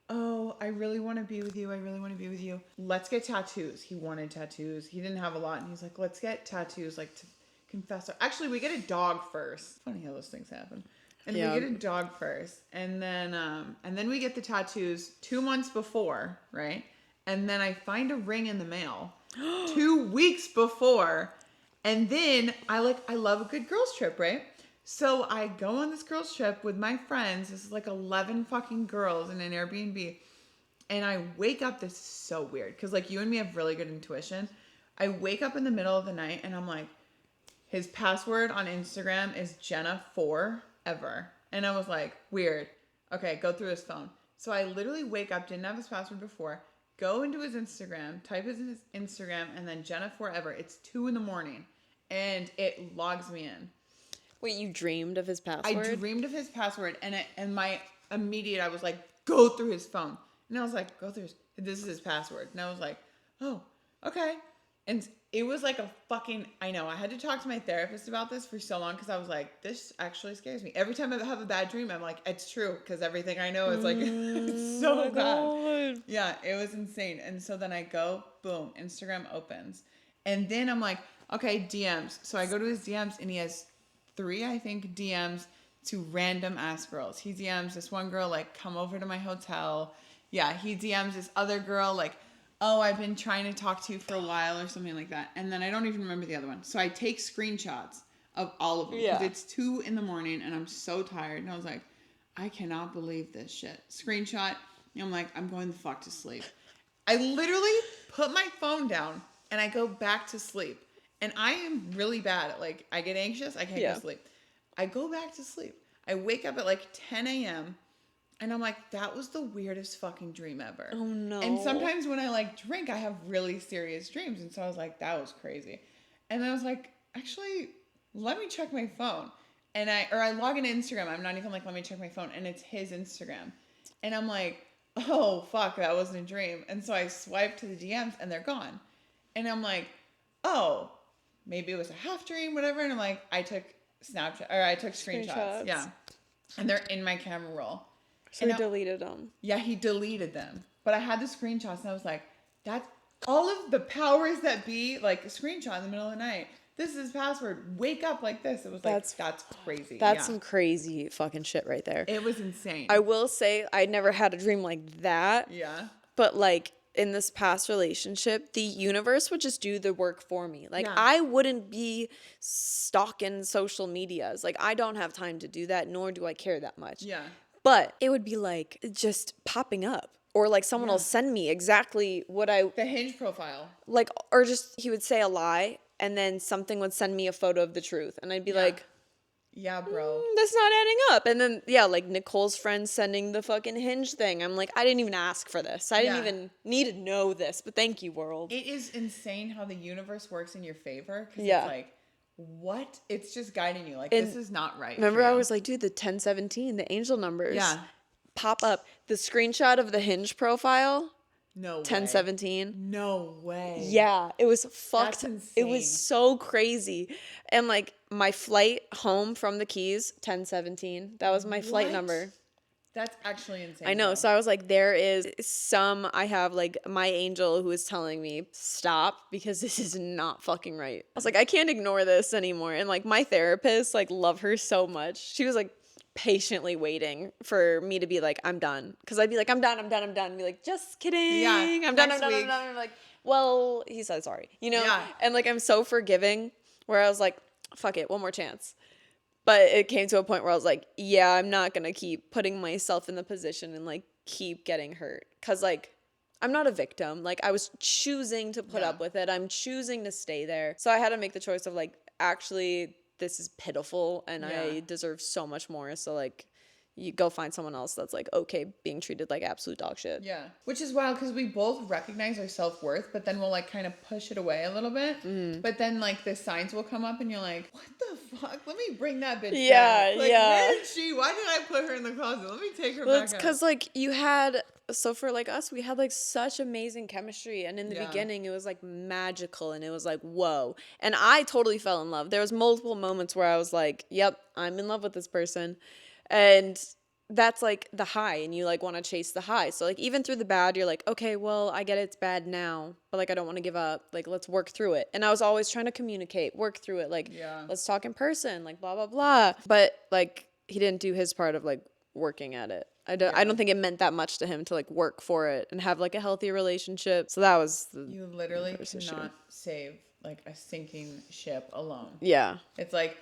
oh, I really want to be with you. I really want to be with you. Let's get tattoos. He wanted tattoos. He didn't have a lot. And he's like, let's get tattoos, like to confess. Actually, we get a dog first. Funny how those things happen. And Yeah. we get a dog first. And then we get the tattoos 2 months before, right? And then I find a ring in the mail 2 weeks before. And then I love a good girls trip, right? So I go on this girls trip with my friends. This is like 11 fucking girls in an Airbnb. And I wake up, this is so weird. Because like you and me have really good intuition. I wake up in the middle of the night and I'm like, his password on Instagram is Jenna forever. And I was like, weird. Okay, go through his phone. So I literally wake up, didn't have his password before, go into his Instagram, type his Instagram, and then Jenna forever. It's 2 a.m. and it logs me in. Wait, you dreamed of his password? I dreamed of his password and my immediate, I was like, go through his phone. And I was like, this is his password. And I was like, oh, okay. And it was like a fucking, I know, I had to talk to my therapist about this for so long because I was like, this actually scares me. Every time I have a bad dream, I'm like, it's true because everything I know is like, it's so bad. God. Yeah, it was insane. And so then I go, boom, Instagram opens. And then I'm like, okay, DMs. So I go to his DMs and he has 3, I think, DMs to random ass girls. He DMs this one girl, like, come over to my hotel. Yeah, he DMs this other girl, like, oh, I've been trying to talk to you for a while or something like that. And then I don't even remember the other one. So I take screenshots of all of them. Because it's 2 a.m. and I'm so tired. And I was like, I cannot believe this shit. Screenshot. And I'm like, I'm going the fuck to sleep. I literally put my phone down and I go back to sleep. And I am really bad at like, I get anxious, I can't go to sleep. I go back to sleep. I wake up at like 10 a.m. and I'm like, that was the weirdest fucking dream ever. Oh no. And sometimes when I like drink, I have really serious dreams. And so I was like, that was crazy. And then I was like, actually, let me check my phone. And I log into Instagram. I'm not even like, let me check my phone. And it's his Instagram. And I'm like, oh, fuck, that wasn't a dream. And so I swipe to the DMs and they're gone. And I'm like, oh, maybe it was a half dream, whatever. And I'm like, I took screenshots. Yeah. And they're in my camera roll. So he deleted them. Yeah, he deleted them. But I had the screenshots and I was like, that's all of the powers that be, like a screenshot in the middle of the night. This is his password. Wake up like this. It was like, that's crazy. That's some crazy fucking shit right there. It was insane. I will say I never had a dream like that. Yeah. But like in this past relationship, the universe would just do the work for me. Like Yeah. I wouldn't be stalking social medias. Like I don't have time to do that, nor do I care that much. Yeah. But it would be like just popping up. Or like someone will send me exactly what The Hinge profile. like, or just he would say a lie and then something would send me a photo of the truth. And I'd be like, Yeah, bro. that's not adding up. And then, yeah, like Nicole's friend sending the fucking Hinge thing. I'm like, I didn't even ask for this. I didn't even need to know this, but thank you, world. It is insane how the universe works in your favor. Because Yeah. it's like, what? It's just guiding you. Like, this is not right. Remember, for I you. was like, dude, the 1017, the angel numbers. Yeah. Pop up. The screenshot of the Hinge profile, No way. 1017. No way. Yeah, it was fucked. That's It was insane. so crazy. And like my flight home from the Keys, 1017. That was my flight What? number. That's actually insane. I know. bro. So I was like, there is I have like my angel who is telling me, stop, because this is not fucking right. I was like, I can't ignore this anymore. And like my therapist, like, love her so much. She was like patiently waiting for me to be like, I'm done. Because I'd be like, I'm done. And be like, just kidding. Yeah, I'm done. next I'm week. done. I'm like, well, he said sorry, you know? Yeah. And like, I'm so forgiving where I was like, fuck it, one more chance. But it came to a point where I was like, yeah, I'm not going to keep putting myself in the position and like keep getting hurt. Cause like I'm not a victim. Like, I was choosing to put Yeah. up with it. I'm choosing to stay there. So I had to make the choice of like, actually, this is pitiful and Yeah. I deserve so much more. So like, you go find someone else that's like okay being treated like absolute dog shit. Yeah. Which is wild because we both recognize our self worth, but then we'll like kind of push it away a little bit. But then like the signs will come up and you're like, what the fuck? Let me bring that bitch Yeah, back. Like, yeah. where is she? Why did I put her in the closet? Let me take her Well, back it's out. because like you had so for like us we had like such amazing chemistry and in the Yeah. beginning it was like magical and it was like whoa and I totally fell in love. There was multiple moments where I was like yep, I'm in love with this person, and that's like the high and you like want to chase the high. So like even through the bad you're like okay, well I get it's bad now but like I don't want to give up, like let's work through it. And I was always trying to communicate, work through it, like Yeah. let's talk in person, like blah blah blah. But like he didn't do his part of like working at it. I Yeah. don't think it meant that much to him to like work for it and have like a healthy relationship. So that was the You literally first issue. cannot save like a sinking ship alone. Yeah. It's like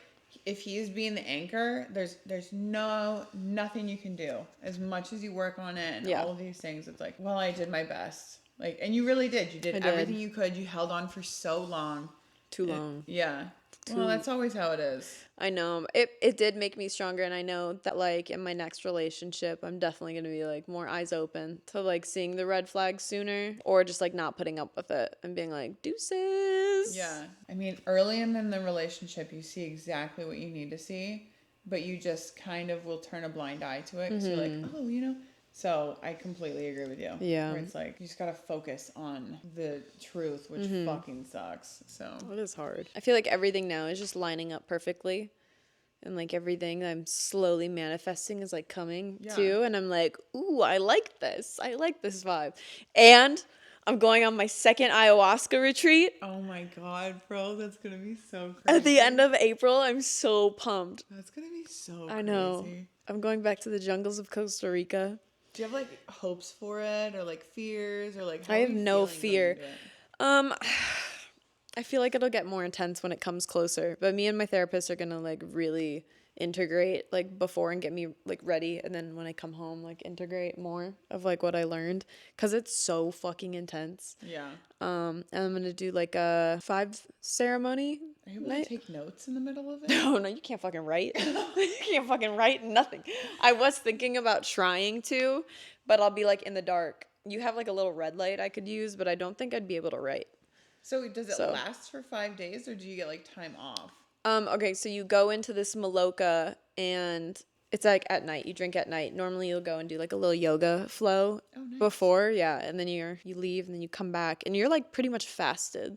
if he's being the anchor, there's nothing you can do. As much as you work on it and Yeah. all of these things, it's like, well, I did my best. Like, and you really did. You did I did. everything you could. You held on for so long. Too long. Yeah. Well, that's always how it is. I know. It did make me stronger, and I know that like in my next relationship I'm definitely gonna be like more eyes open to like seeing the red flags sooner or just like not putting up with it and being like deuces. Yeah. I mean, early in the relationship, you see exactly what you need to see, but you just kind of will turn a blind eye to it because you're like, oh, you know. So I completely agree with you. Yeah. Where it's like, you just gotta focus on the truth, which fucking sucks. So. It is hard. I feel like everything now is just lining up perfectly. And like everything I'm slowly manifesting is like coming to. And I'm like, ooh, I like this. I like this vibe. And I'm going on my second ayahuasca retreat Oh my god, bro, that's gonna be so crazy. at the end of April. I'm so pumped. That's gonna be so crazy. I know. I'm going back to the jungles of Costa Rica. Do you have like hopes for it or like fears or like how I are have you no feeling going fear. into it? I feel like it'll get more intense when it comes closer, but me and my therapist are gonna like really integrate like before and get me like ready, and then when I come home like integrate more of like what I learned because it's so fucking intense. Yeah. And I'm gonna do like a 5 ceremony. Are you able to take notes in the middle of it? No, you can't fucking write. You can't fucking write nothing. I was thinking about trying to, but I'll be like in the dark. You have like a little red light I could use, but I don't think I'd be able to write. So does it So- last for 5 days or do you get like time off? Okay, so you go into this maloka and it's like at night. You drink at night. Normally you'll go and do like a little yoga flow nice. before, yeah, and then you leave and then you come back and you're like pretty much fasted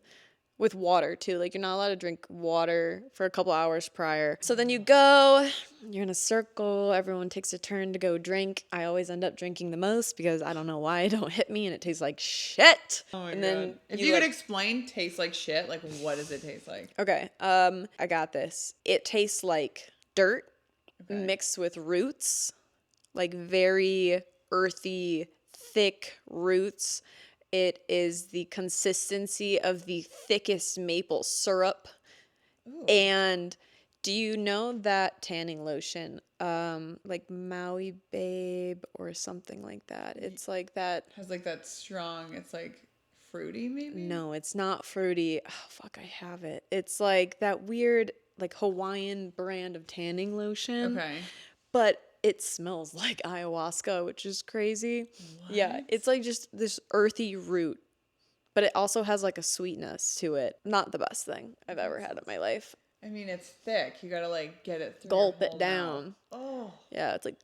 with water too. Like you're not allowed to drink water for a couple hours prior. So then you go, you're in a circle, everyone takes a turn to go drink. I always end up drinking the most because I don't know why it don't hit me and it tastes like shit. Oh my and god. then If you could like, explain tastes like shit, like what does it taste like? okay, I got this. It tastes like dirt mixed with roots, like very earthy, thick roots. It is the consistency of the thickest maple syrup. Ooh. And do you know that tanning lotion, like Maui Babe or something like that? It's like that. Has like that strong, it's like fruity maybe? No, it's not fruity. Oh, fuck, I have it. It's like that weird, like Hawaiian brand of tanning lotion. Okay. But it smells like ayahuasca, which is crazy. Yeah, it's like just this earthy root, but it also has like a sweetness to it. Not the best thing I've ever had in my life. I mean, it's thick. You gotta like get it through. Gulp your it whole down. mouth. Oh. Yeah, it's like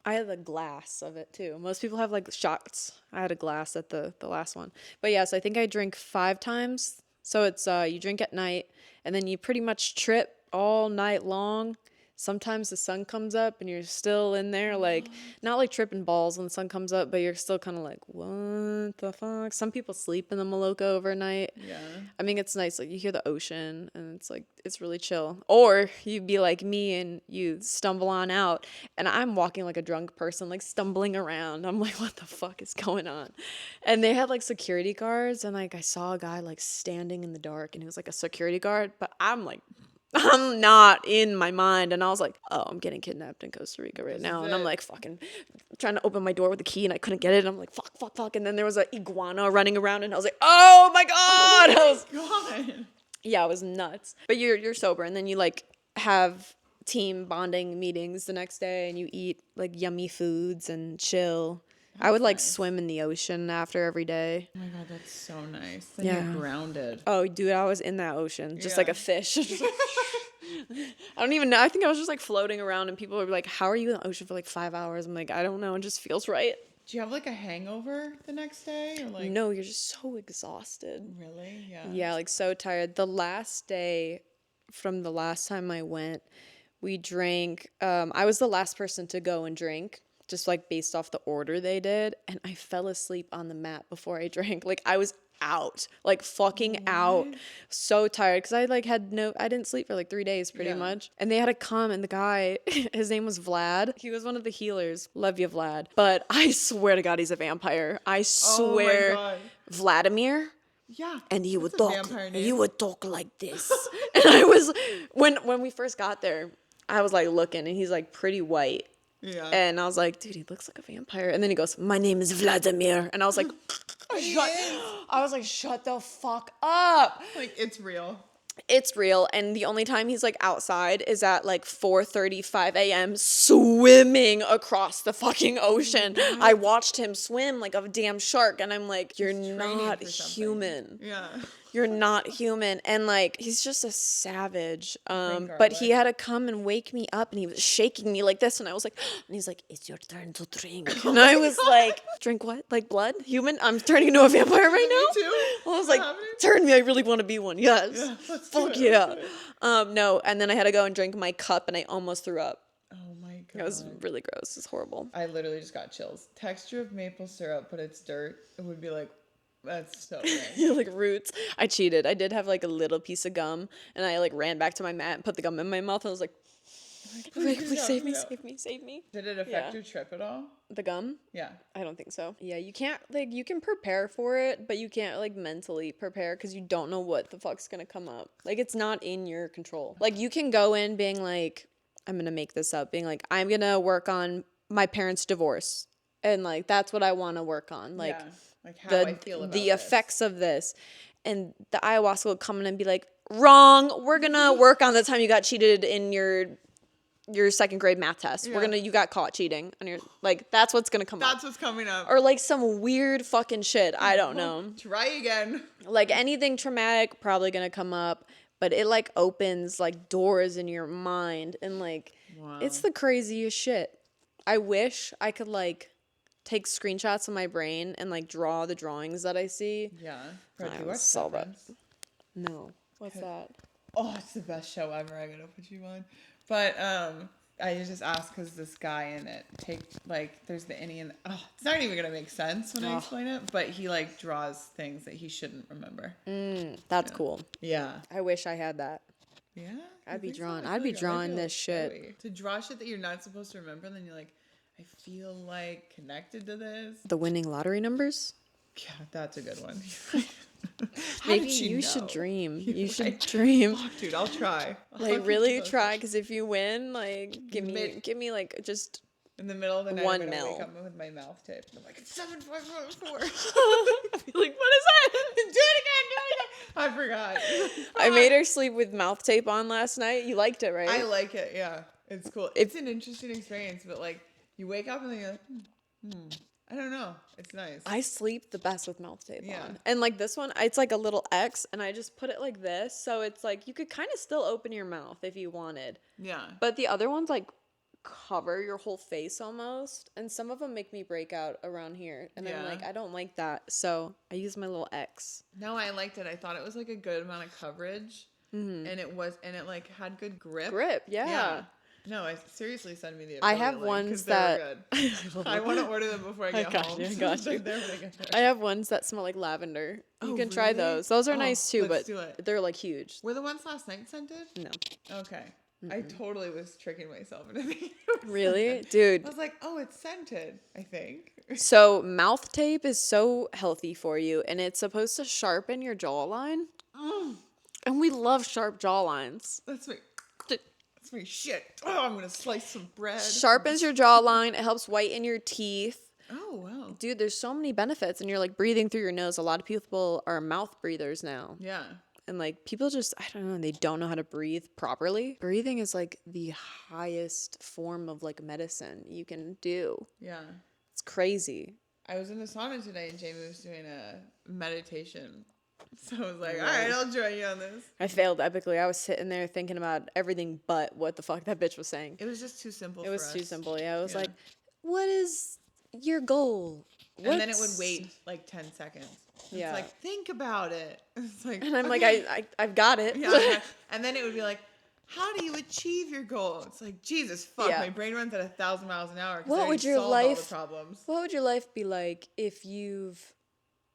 I had a glass of it too. Most people have like shots. I had a glass at the last one. But yeah, so I think I drink 5 times. So it's you drink at night and then you pretty much trip all night long. Sometimes the sun comes up and you're still in there, like, not like tripping balls when the sun comes up, but you're still kind of like, what the fuck? Some people sleep in the Maloka overnight. Yeah. I mean, it's nice. Like, you hear the ocean and it's like, it's really chill. Or you'd be like me and you stumble on out and I'm walking like a drunk person, like stumbling around. I'm like, what the fuck is going on? And they had like security guards and like I saw a guy like standing in the dark and he was like a security guard, but I'm like I'm not in my mind. And I was like, oh, I'm getting kidnapped in Costa Rica right This now. is And I'm it. like fucking trying to open my door with the key and I couldn't get it. And I'm like, fuck, fuck, fuck. And then there was an iguana running around and I was like, oh my God. God. Yeah, it was nuts. But you're sober and then you like have team bonding meetings the next day and you eat like yummy foods and chill. I would like nice. swim in the ocean after every day. Oh my God, that's so nice. Then Yeah. you're grounded. Oh, dude, I was in that ocean just like Yeah. a fish. Just like- I don't even know. I think I was just like floating around and people were like, how are you in the ocean for like 5 hours? I'm like, I don't know. It just feels right. Do you have like a hangover the next day or like? No, you're just so exhausted. Really? Yeah. Yeah, like so tired. The last day from the last time I went, we drank. I was the last person to go and drink, just like based off the order they did. And I fell asleep on the mat before I drank. Like I was out, like fucking out. So tired because I like I didn't sleep for like 3 days pretty Yeah. much. And they had to come and the guy, his name was Vlad. He was one of the healers. Love you, Vlad. But I swear to God, he's a vampire. I Oh my swear. God. Vladimir. Yeah. And he would that's a talk. vampire And name. he would talk like this. And I was when we first got there, I was like looking, and he's like pretty white. Yeah. And I was like, dude, he looks like a vampire. And then he goes, my name is Vladimir. And I was like, shut the fuck up. Like it's real. It's real. And the only time he's like outside is at like 4:35 a.m. swimming across the fucking ocean. I watched him swim like a damn shark. And I'm like, you're Training not for something. human. Yeah. You're not human. And like, he's just a savage. But garlic. he had to come and wake me up and he was shaking me like this. And I was like, and he's like, it's your turn to drink. And I was like, drink what? Like blood? Human? I'm turning into a vampire right now? Me too. I was Is like, that happening? turn me. I really want to be one. Yes. Yeah, let's do Fuck it, yeah. let's do No. And then I had to go and drink my cup and I almost threw up. Oh my It God. was really gross. It's horrible. I literally just got chills. Texture of maple syrup, but it's dirt. It would be like, that's so good. Like roots. I cheated. I did have like a little piece of gum and I like ran back to my mat and put the gum in my mouth. I was like, please save me, save me, save me. Did it affect Yeah. your trip at all? The gum? Yeah. I don't think so. Yeah, you can't like you can prepare for it, but you can't like mentally prepare because you don't know what the fuck's gonna come up. Like it's not in your control. Like you can go in being like, I'm gonna make this up, being like, I'm gonna work on my parents' divorce. And like that's what I wanna work on. Like yeah. Like how I feel about the this. effects of this. And the ayahuasca will come in and be like, wrong. We're gonna work on the time you got cheated in your second grade math test. Yeah. You got caught cheating on your like that's what's gonna come up. That's what's coming up. Or like some weird fucking shit. I don't know. Try again. Like anything traumatic probably gonna come up, but it like opens like doors in your mind and like it's the craziest shit. I wish I could like take screenshots of my brain and like draw the drawings that I see. Yeah. I Right, would sell that. No. What's that? Oh, it's the best show ever. I gotta put you on. But I just asked because this guy in it there's the Indian. Oh, it's not even gonna make sense when I explain it. But he like draws things that he shouldn't remember. That's cool. Yeah. I wish I had that. Yeah. I'd be I think so? drawn. I I'd feel be like I drawing feel this shit. scary. To draw shit that you're not supposed to remember, and then you're like, I feel like connected to this. The winning lottery numbers? Yeah, that's a good one. How Maybe did you know? should dream. You're You should like, dream. Fuck, dude, I'll try. I'll Like keep really you posted. try, because if you win, like give Mid- me like just In the middle of the night, $1 I'm gonna mil. wake up with my mouth taped. I'm like, it's 7.4. like what is that? Do it again. I forgot. I made her sleep with mouth tape on last night. You liked it, right? I like it. Yeah, it's cool. It's an interesting experience, but like, you wake up and then you're like, I don't know. It's nice. I sleep the best with mouth tape Yeah. on. And like this one, it's like a little X and I just put it like this. So it's like you could kind of still open your mouth if you wanted. Yeah. But the other ones like cover your whole face almost. And some of them make me break out around here. And I'm Yeah. like, I don't like that. So I use my little X. No, I liked it. I thought it was like a good amount of coverage, and it like had good grip. Grip, yeah. No, I seriously send me the. I affiliate have link, ones 'cause they're that good. I want to order them before I get got home. you, I got you. They're really good. I have ones that smell like lavender. You Oh, can try really? those. Those are Oh, nice too, let's but do it. they're like huge. Were the ones last night scented? No. Okay. I totally was tricking myself into thinking it was Really? scented. Dude. I was like, oh, it's scented, I think. So mouth tape is so healthy for you and it's supposed to sharpen your jawline. And we love sharp jawlines. That's my shit. Oh, I'm gonna slice some bread. Sharpens your jawline. It helps whiten your teeth. Oh wow. Dude, there's so many benefits. And you're like breathing through your nose. A lot of people are mouth breathers now. Yeah. And like people just, I don't know, they don't know how to breathe properly. Breathing is like the highest form of like medicine you can do. Yeah. It's crazy. I was in the sauna today and Jamie was doing a meditation. So I was like, all right, I'll join you on this. I failed epically. I was sitting there thinking about everything but what the fuck that bitch was saying. It was just too simple. It was too simple. Yeah, it was Yeah. like, what is your goal? And then it would wait like 10 seconds. Yeah. It's like, think about it. It's like, And I'm like, okay. I've got it. Yeah. And then it would be like, how do you achieve your goal? It's like, Jesus, fuck, Yeah. my brain runs at 1,000 miles an hour. What would your all the life- problems. What would your life be like if you've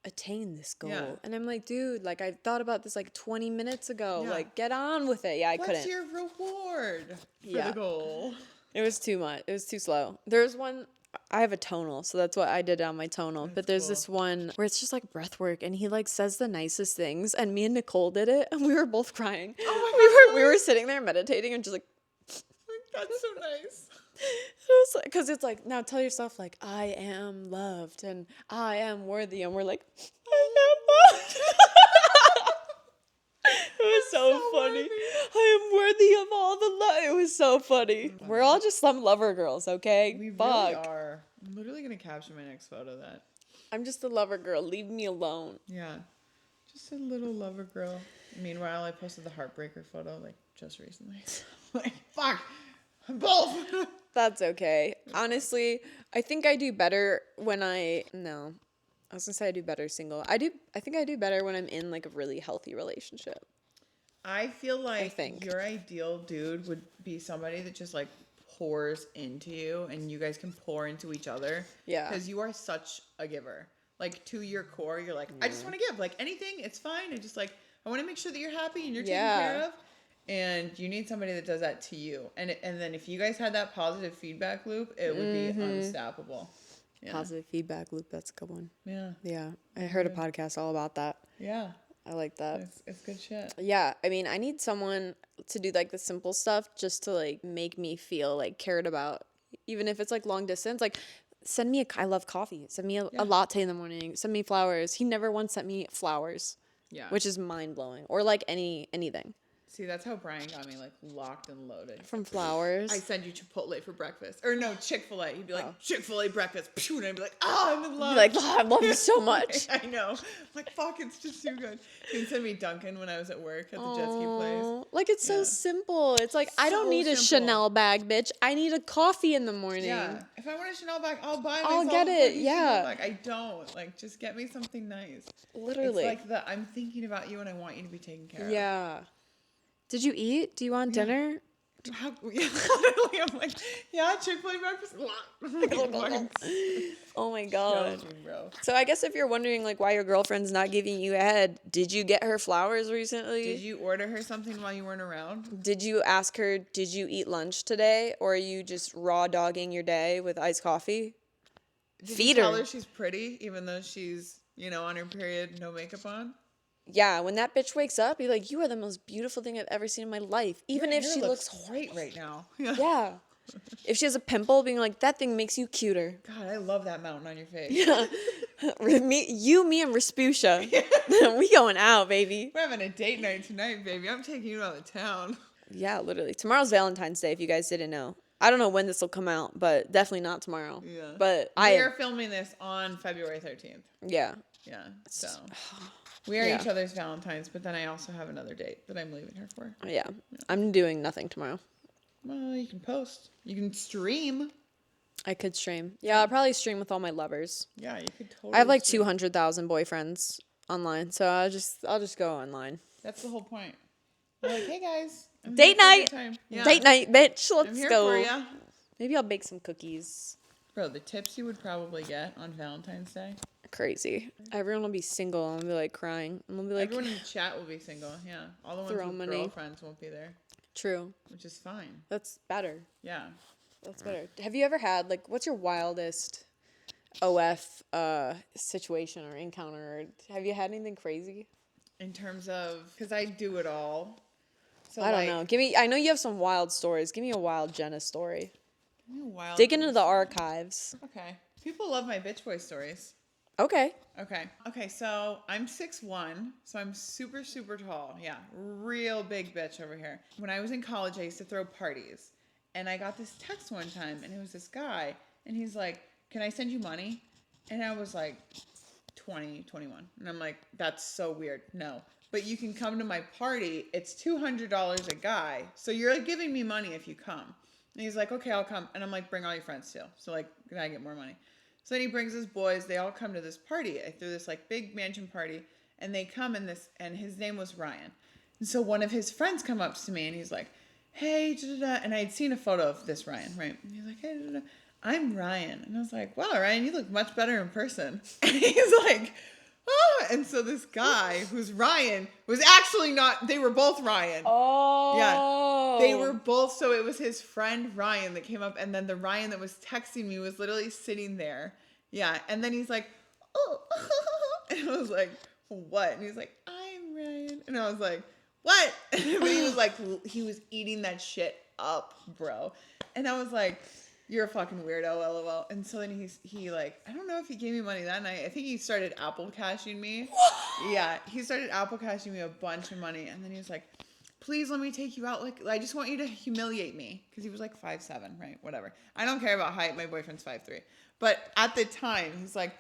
attained this goal? Yeah. And I'm like, dude, like I thought about this like 20 minutes ago. Yeah. Like, get on with it. Yeah, I What's couldn't. your reward for Yeah. the goal? It was too much. It was too slow. There's one. I have a tonal, so that's what I did on my tonal. But there's cool. this one where it's just like breath work, and he like says the nicest things, and me and Nicole did it, and we were both crying. Oh my we were sitting there meditating and just like. That's so nice. It was like, because it's like, now tell yourself like, I am loved and I am worthy, and we're like, I am loved. It was so funny. worthy. I am worthy of all the love. It was so funny. We're all just some lover girls, okay? We Fuck. really are. I'm literally going to capture my next photo of that. I'm just a lover girl. Leave me alone. Yeah. Just a little lover girl. Meanwhile, I posted the heartbreaker photo like just recently. Like, fuck. Both. That's okay. Honestly, I think I do better when I was gonna say I do better single. I think I do better when I'm in like a really healthy relationship. I feel like think. your ideal dude would be somebody that just like pours into you and you guys can pour into each other. Yeah. Because you are such a giver. Like to your core, you're like, I just want to give. Like anything, it's fine. I just like, I want to make sure that you're happy and you're taken care of. And you need somebody that does that to you. And then if you guys had that positive feedback loop, it would be unstoppable. Yeah. Positive feedback loop. That's a good one. Yeah. Yeah. I heard a podcast all about that. Yeah. I like that. It's good shit. Yeah. I mean, I need someone to do like the simple stuff just to like make me feel like cared about, even if it's like long distance. Like, send me I love coffee. Send me a latte in the morning. Send me flowers. He never once sent me flowers. Yeah. Which is mind blowing. Or like anything. See, that's how Brian got me like locked and loaded. From flowers. I send you Chipotle for breakfast. Or no, Chick-fil-A. He'd be like, Chick-fil-A breakfast. Pew, and I'd be like, oh, I'm in love. You're like, oh, I love you so much. I know. I'm like, fuck, it's just too good. He'd send me Dunkin' when I was at work at the jet ski place. Aw, like, it's so simple. It's like, I don't So need a simple. Chanel bag, bitch. I need a coffee in the morning. Yeah. If I want a Chanel bag, I'll buy myself I'll get a it, fucking yeah. Chanel bag. I don't. Like, just get me something nice. Literally. It's like I'm thinking about you and I want you to be taken care of. Yeah. Did you eat? Do you want dinner? How, yeah, literally, I'm like, yeah, Chick-fil-A breakfast. Oh my God. Joking, bro. So I guess if you're wondering like why your girlfriend's not giving you a head, did you get her flowers recently? Did you order her something while you weren't around? Did you ask her, did you eat lunch today? Or are you just raw dogging your day with iced coffee? Did Feed you tell her. her she's pretty, even though she's, on her period, no makeup on? Yeah, when that bitch wakes up, you're like, you are the most beautiful thing I've ever seen in my life. Even Your if hair she looks great right now. Yeah. If she has a pimple, being like, that thing makes you cuter. God, I love that mountain on your face. Yeah. Me, and Rasputia. We going out, baby. We're having a date night tonight, baby. I'm taking you out of town. Yeah, literally. Tomorrow's Valentine's Day, if you guys didn't know. I don't know when this will come out, but definitely not tomorrow. Yeah. But We are filming this on February 13th. yeah. Yeah, so we are Yeah. each other's Valentines, but then I also have another date that I'm leaving her for. Yeah. I'm doing nothing tomorrow. Well, you can post. You can stream. I could stream. Yeah, I'll probably stream with all my lovers. Yeah, you could totally I have like stream. 200,000 boyfriends online, so I'll just go online. That's the whole point. You're like, hey guys. I'm Date here for a night. good time. Yeah. Date night, bitch. I'm Let's here go. for ya. Maybe I'll bake some cookies. Bro, the tips you would probably get on Valentine's Day. Crazy. Everyone will be single and be like crying. And we'll be like, Everyone in the chat will be single. Yeah. All the ones Throw with money. girlfriends won't be there, true. which is fine. That's better. Yeah. That's better. Have you ever had, like, what's your wildest OF situation or encounter? Or have you had anything crazy? in terms of, because I do it all. So I don't know. Give me. I know you have some wild stories. Give me a wild Jenna story. give me a wild Dig into the story. archives. Okay. People love my bitch boy stories. Okay. Okay, so I'm 6'1", so I'm super, super tall. Yeah, real big bitch over here. When I was in college, I used to throw parties. And I got this text one time, and it was this guy, and he's like, can I send you money? And I was like, 20, 21. And I'm like, that's so weird. No. But you can come to my party. It's $200 a guy. So you're like giving me money if you come. And he's like, okay, I'll come. And I'm like, bring all your friends too. So like, can I get more money? So then he brings his boys. They all come to this party. I threw this like big mansion party, and they come in this, and his name was Ryan. And so one of his friends come up to me, and he's like, hey, da-da-da. And I had seen a photo of this Ryan, right? And he's like, hey, da-da-da. I'm Ryan. And I was like, wow, Ryan, you look much better in person. And he's like, oh. And so this guy who's Ryan was actually not, they were both Ryan. Oh. Yeah. They were both, so it was his friend Ryan that came up, and then the Ryan that was texting me was literally sitting there. Yeah. And then he's like, oh. And I was like, what? And he's like, I'm Ryan. And I was like, what? But he was like, he was eating that shit up, bro. And I was like, you're a fucking weirdo, lol. And so then he like, I don't know if he gave me money that night. I think he started Apple cashing me. Yeah, he started Apple cashing me a bunch of money. And then he was like, please let me take you out. Like, I just want you to humiliate me. Because he was like 5'7", right? Whatever. I don't care about height. My boyfriend's 5'3". But at the time, he's like,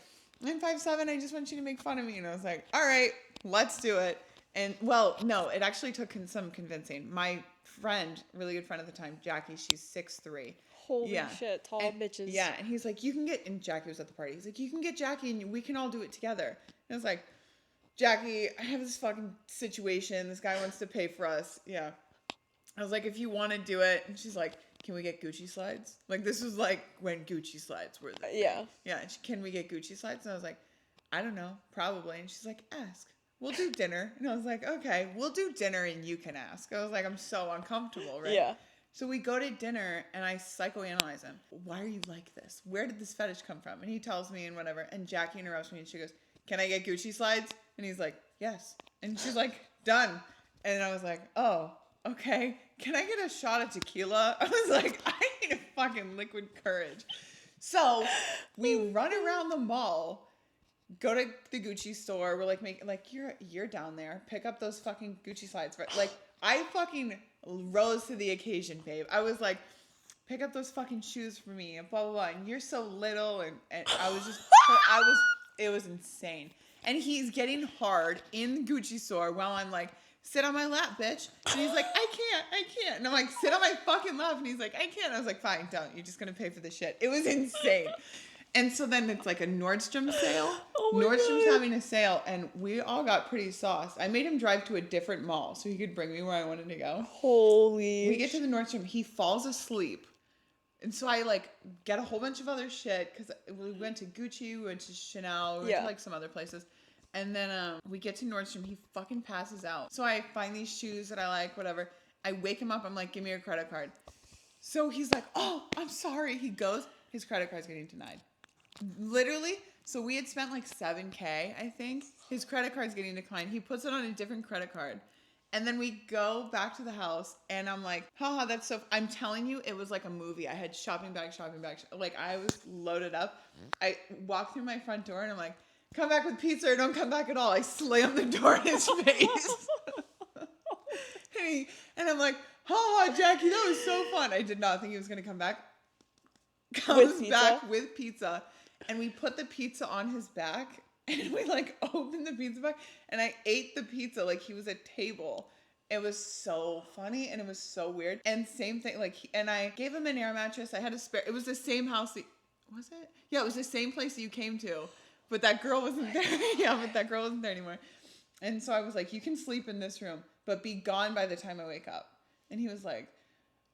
I'm 5'7". I just want you to make fun of me. And I was like, all right, let's do it. And well, no, it actually took some convincing. My friend, really good friend at the time, Jackie, she's 6'3". Holy shit, tall bitches. Yeah, and he's like, you can get, and Jackie was at the party. He's like, you can get Jackie and we can all do it together. And I was like, Jackie, I have this fucking situation. This guy wants to pay for us. Yeah. I was like, if you want to do it. And she's like, can we get Gucci slides? Like, this was like when Gucci slides were the thing. Yeah. Yeah, can we get Gucci slides? And I was like, I don't know, probably. And she's like, ask. We'll do dinner. And I was like, okay, we'll do dinner and you can ask. I was like, I'm so uncomfortable, right? Yeah. So we go to dinner and I psychoanalyze him. Why are you like this? Where did this fetish come from? And he tells me and whatever. And Jackie interrupts me and she goes, can I get Gucci slides? And he's like, yes. And she's like, done. And I was like, oh, okay. Can I get a shot of tequila? I was like, I need a fucking liquid courage. So we run around the mall, go to the Gucci store. We're like, you're down there. Pick up those fucking Gucci slides. Like, I fucking rose to the occasion, babe. I was like, pick up those fucking shoes for me and blah, blah, blah. And you're so little. And I was just, it was insane. And he's getting hard in the Gucci store while I'm like, sit on my lap, bitch. And he's like, I can't. And I'm like, sit on my fucking lap. And he's like, I can't. I was like, fine, don't. You're just going to pay for the shit. It was insane. And so then it's like a Nordstrom sale. Oh my Nordstrom's God. having a sale, and we all got pretty sauced. I made him drive to a different mall so he could bring me where I wanted to go. Holy. We get to the Nordstrom. He falls asleep. And so I like get a whole bunch of other shit because we went to Gucci, we went to Chanel, we went to like some other places. And then we get to Nordstrom. He fucking passes out. So I find these shoes that I like, whatever. I wake him up. I'm like, give me your credit card. So he's like, oh, I'm sorry. He goes, his credit card's getting denied. Literally. So we had spent like $7,000, I think. His credit card's getting declined. He puts it on a different credit card. And then we go back to the house and I'm like, haha, that's so, I'm telling you, it was like a movie. I had shopping bag. Like I was loaded up. I walked through my front door and I'm like, come back with pizza or don't come back at all. I slammed the door in his face. And I'm like, haha, Jackie, that was so fun. I did not think he was going to come back. Comes back with pizza. And we put the pizza on his back and we like opened the pizza bag and I ate the pizza like he was a table. It was so funny and it was so weird. And same thing, like, and I gave him an air mattress. I had a spare, it was the same house was it? Yeah, it was the same place that you came to, but that girl wasn't there. Yeah, but that girl wasn't there anymore. And so I was like, you can sleep in this room, but be gone by the time I wake up. And he was like,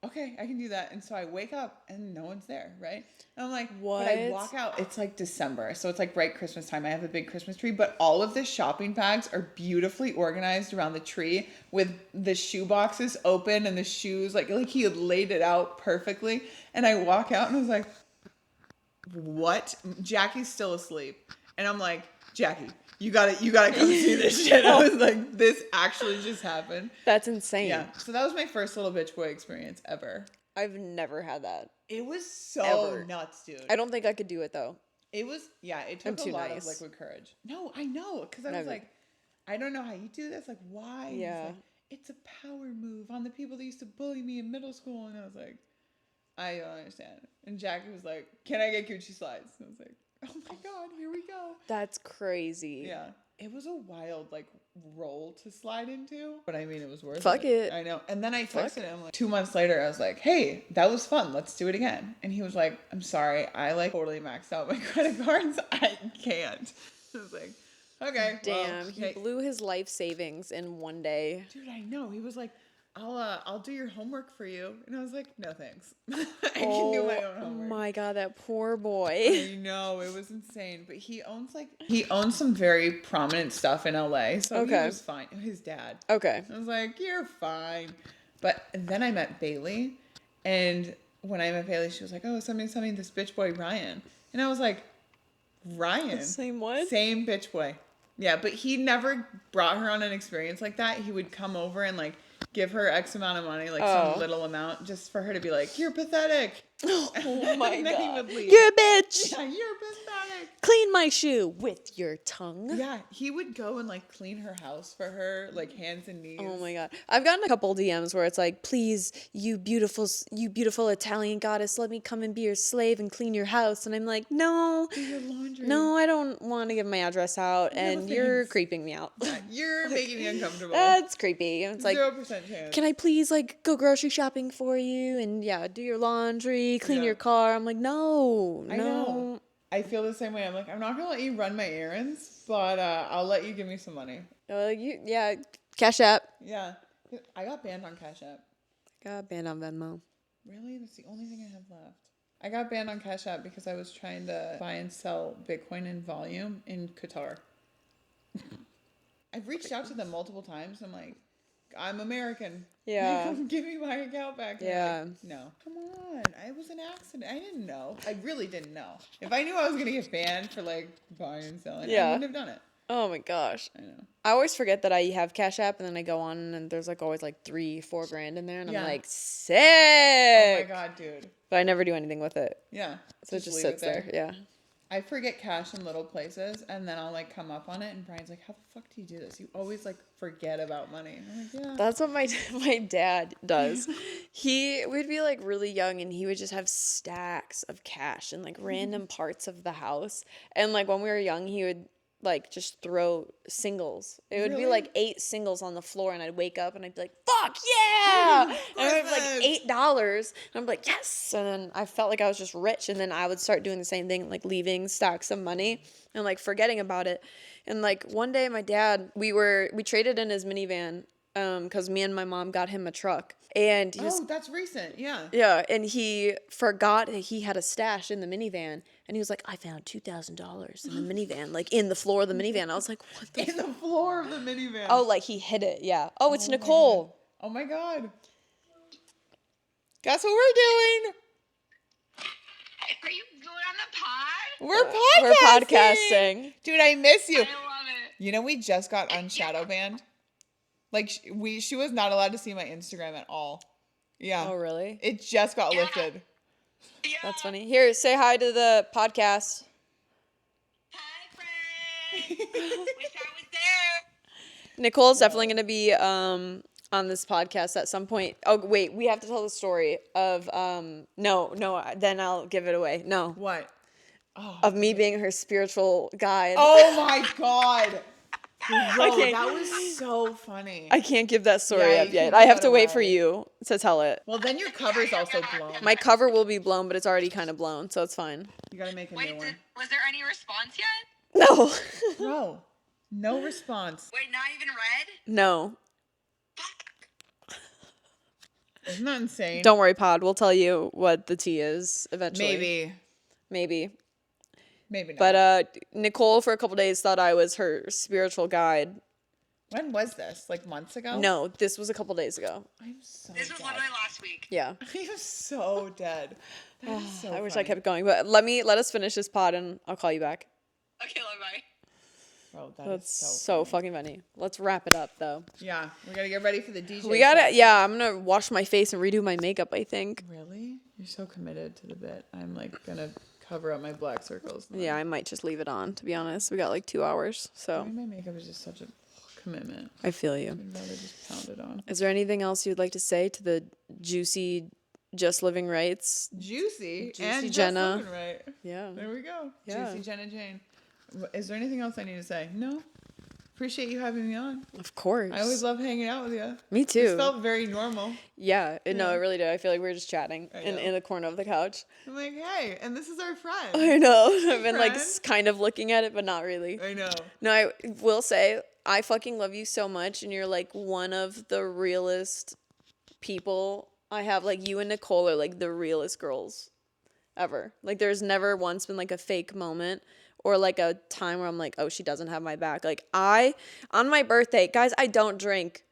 okay, I can do that. And so I wake up and no one's there, right? And I'm like, what? But I walk out. It's like December. So it's like bright Christmas time. I have a big Christmas tree, but all of the shopping bags are beautifully organized around the tree with the shoe boxes open and the shoes, like he had laid it out perfectly. And I walk out and I was like, what? Jackie's still asleep. And I'm like, Jackie, you gotta come see this shit. I was like, this actually just happened. That's insane. Yeah. So that was my first little bitch boy experience ever. I've never had that. It was so Ever. nuts, dude. I don't think I could do it though. It was, yeah, it took a too lot nice. of liquid courage. No, I know. Because I was Never. like, I don't know how you do this. Like, why? And he's Yeah. like, it's a power move on the people that used to bully me in middle school. And I was like, I don't understand. And Jackie was like, can I get Gucci slides? And I was like, oh my God, here we go. That's crazy. Yeah. It was a wild, like, role to slide into. But I mean, it was worth it. Fuck it. I know. And then I texted him, like, 2 months later, I was like, hey, that was fun. Let's do it again. And he was like, I'm sorry. I, like, totally maxed out my credit cards. I can't. I was like, okay. Damn, well, he hey. blew his life savings in one day. Dude, I know. He was like, I'll do your homework for you. And I was like, no thanks. I can do my own Oh homework. my God, that poor boy. I know, it was insane. But he owns some very prominent stuff in LA. So Okay. he was fine. His dad. Okay. I was like, you're fine. But then I met Bailey. And when I met Bailey, she was like, oh, something, this bitch boy Ryan. And I was like, Ryan? Same one? Same bitch boy. Yeah, but he never brought her on an experience like that. He would come over and like give her X amount of money, like some little amount, just for her to be like, you're pathetic. Oh my And then he God. would leave. You're a bitch. Yeah, you're pathetic. Clean my shoe with your tongue. Yeah, he would go and like clean her house for her, like hands and knees. Oh my God. I've gotten a couple DMs where it's like, please, you beautiful Italian goddess, let me come and be your slave and clean your house. And I'm like, no, Do your laundry. no, I don't want to give my address out. And you're thanks. creeping me out. Yeah, you're making me uncomfortable. That's creepy. And it's like, 0% chance. can I please like go grocery shopping for you and yeah, do your laundry, clean Yeah. your car? I'm like, no, I know. I feel the same way. I'm like, I'm not gonna let you run my errands, but I'll let you give me some money. Yeah, Cash App. Yeah, I got banned on Cash App. Got banned on Venmo. Really? That's the only thing I have left. I got banned on Cash App because I was trying to buy and sell Bitcoin in volume in Qatar. I've reached out to them multiple times. I'm like, I'm American. Yeah. Give me my account back. And they're Yeah. like, no. Come on. It was an accident. I didn't know. I really didn't know. If I knew I was going to get banned for like buying and selling, I Yeah. wouldn't have done it. Oh my gosh. I know. I always forget that I have Cash App and then I go on and there's like always like 3-4 grand in there and Yeah. I'm like, sick. Oh my God, dude. But I never do anything with it. Yeah. So it just leave it sits there. Yeah. I forget cash in little places, and then I'll like come up on it, and Brian's like, "How the fuck do you do this? You always like forget about money." And I'm like, "Yeah." That's what my dad does. We'd be like really young and he would just have stacks of cash in like random parts of the house. And like when we were young, he would like just throw singles. It would be Really? like 8 singles on the floor and I'd wake up and I'd be like, fuck yeah! And it would be like $8 and I'm like, yes! And then I felt like I was just rich and then I would start doing the same thing, like leaving stacks of money and like forgetting about it. And like one day my dad, we traded in his minivan because me and my mom got him a truck. And he was, Oh, that's recent. Yeah. yeah, and he forgot that he had a stash in the minivan. And he was like, I found $2,000 in the minivan, like in the floor of the minivan. I was like, what the In the floor of the minivan. Oh, like he hid it, yeah. Oh, it's Oh my Nicole. Oh my God. Guess what we're doing? Are you going on the pod? We're We're podcasting. podcasting. Dude, I miss you. I love it. You know, we just got unshadow banned. Like she was not allowed to see my Instagram at all. Yeah. Oh, really? It just got Yeah. lifted. Yeah. That's funny. Here, say hi to the podcast. Hi, friends. Wish I was there. Nicole's definitely going to be on this podcast at some point. Oh, wait, we have to tell the story of no, then I'll give it away. No. What? Oh, Of me being her spiritual guide. oh my God. Bro, Okay. that was so funny. I can't give that story Yeah, up you yet. can I give have that to wait for away. you to tell it. Well, then your cover's also blown. My cover will be blown, but it's already kind of blown, so it's fine. You gotta make a Wait, new one. was there any response yet? No. Bro, no response. Wait, not even read? No. Isn't that insane? Don't worry, Pod. We'll tell you what the tea is eventually. Maybe not. But Nicole, for a couple days, thought I was her spiritual guide. When was this? Like months ago? No, this was a couple days ago. I'm so This was dead. literally last week. Yeah. I'm so dead. That is so I wish I funny. kept going, but let us finish this pod and I'll call you back. Okay, love, bye. Bro, That's is so funny. fucking funny. Let's wrap it up though. Yeah, we gotta get ready for the DJ. We gotta, set. yeah, I'm gonna wash my face and redo my makeup, I think. Really? You're so committed to the bit. I'm like gonna cover up my black circles. Yeah, I might just leave it on, to be honest. We got like 2 hours, so Doing my makeup is just such a commitment. I feel you. I'd rather just pound it on. Is there anything else you'd like to say to the juicy Just Living Rights? Juicy Juicy and Jenna. Just living right. Yeah. There we go. Yeah. Juicy Jenna Jane. Is there anything else I need to say? No. Appreciate you having me on. Of course. I always love hanging out with you. Me It too. felt very normal. Yeah, no, Yeah. it really did. I feel like we were just chatting I in, know. in the corner of the couch. I'm like, hey, and this is our friend. I know. I've been like friend. kind of looking at it, but not really. I know. No, I will say I fucking love you so much, and you're like one of the realest people I have. Like you and Nicole are like the realest girls ever. Like there's never once been like a fake moment or like a time where I'm like, oh, she doesn't have my back. Like on my birthday, guys, I don't drink.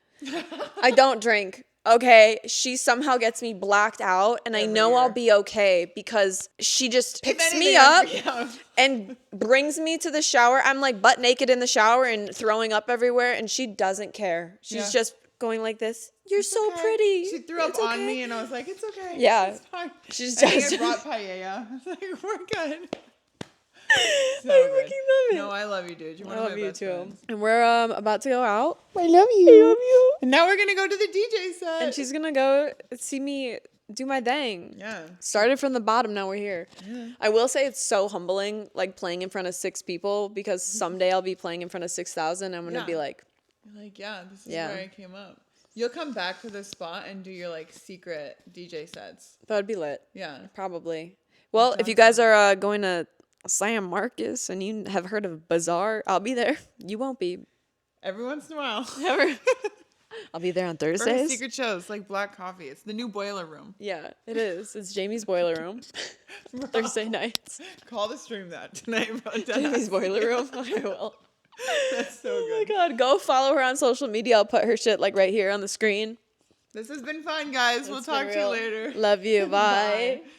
I don't drink. Okay, she somehow gets me blacked out, and I Every know I'll year. be okay because she just picks If me anything, up I'd freak out. and brings me to the shower. I'm like butt naked in the shower and throwing up everywhere, and she doesn't care. She's Yeah. just going like this. You're It's so okay. pretty. She threw up It's on okay." me, and I was like, it's okay. Yeah. It's fine. She just I think does. I brought paella. I was like, we're good. So I good. fucking love it. No, I love you, dude. You're one I of love my you best too. friends. And we're about to go out. I love you. I love you. And now we're gonna go to the DJ set. And she's gonna go see me do my thing. yeah. Started from the bottom, now we're here. Yeah. I will say it's so humbling, like playing in front of 6 people, because someday I'll be playing in front of 6,000. I'm gonna Yeah. be like, You're like, yeah, this is Yeah. where I came up. You'll come back to this spot and do your like secret DJ sets. that would be lit. Yeah. Probably. Well, if you guys are going to San Marcos and you have heard of Bazaar, I'll be there. You won't be. Every once in a while. Ever. I'll be there on For her Thursdays. secret shows like Black Coffee. It's the new boiler room. Yeah, it is. It's Jamie's Boiler Room. Thursday nights. Call the stream that tonight, bro. Jamie's Boiler Room. I will. That's so Oh my good. god, go follow her on social media. I'll put her shit like right here on the screen. This has been fun, guys. We'll It's been talk to you real. later. Love you. Bye. Bye.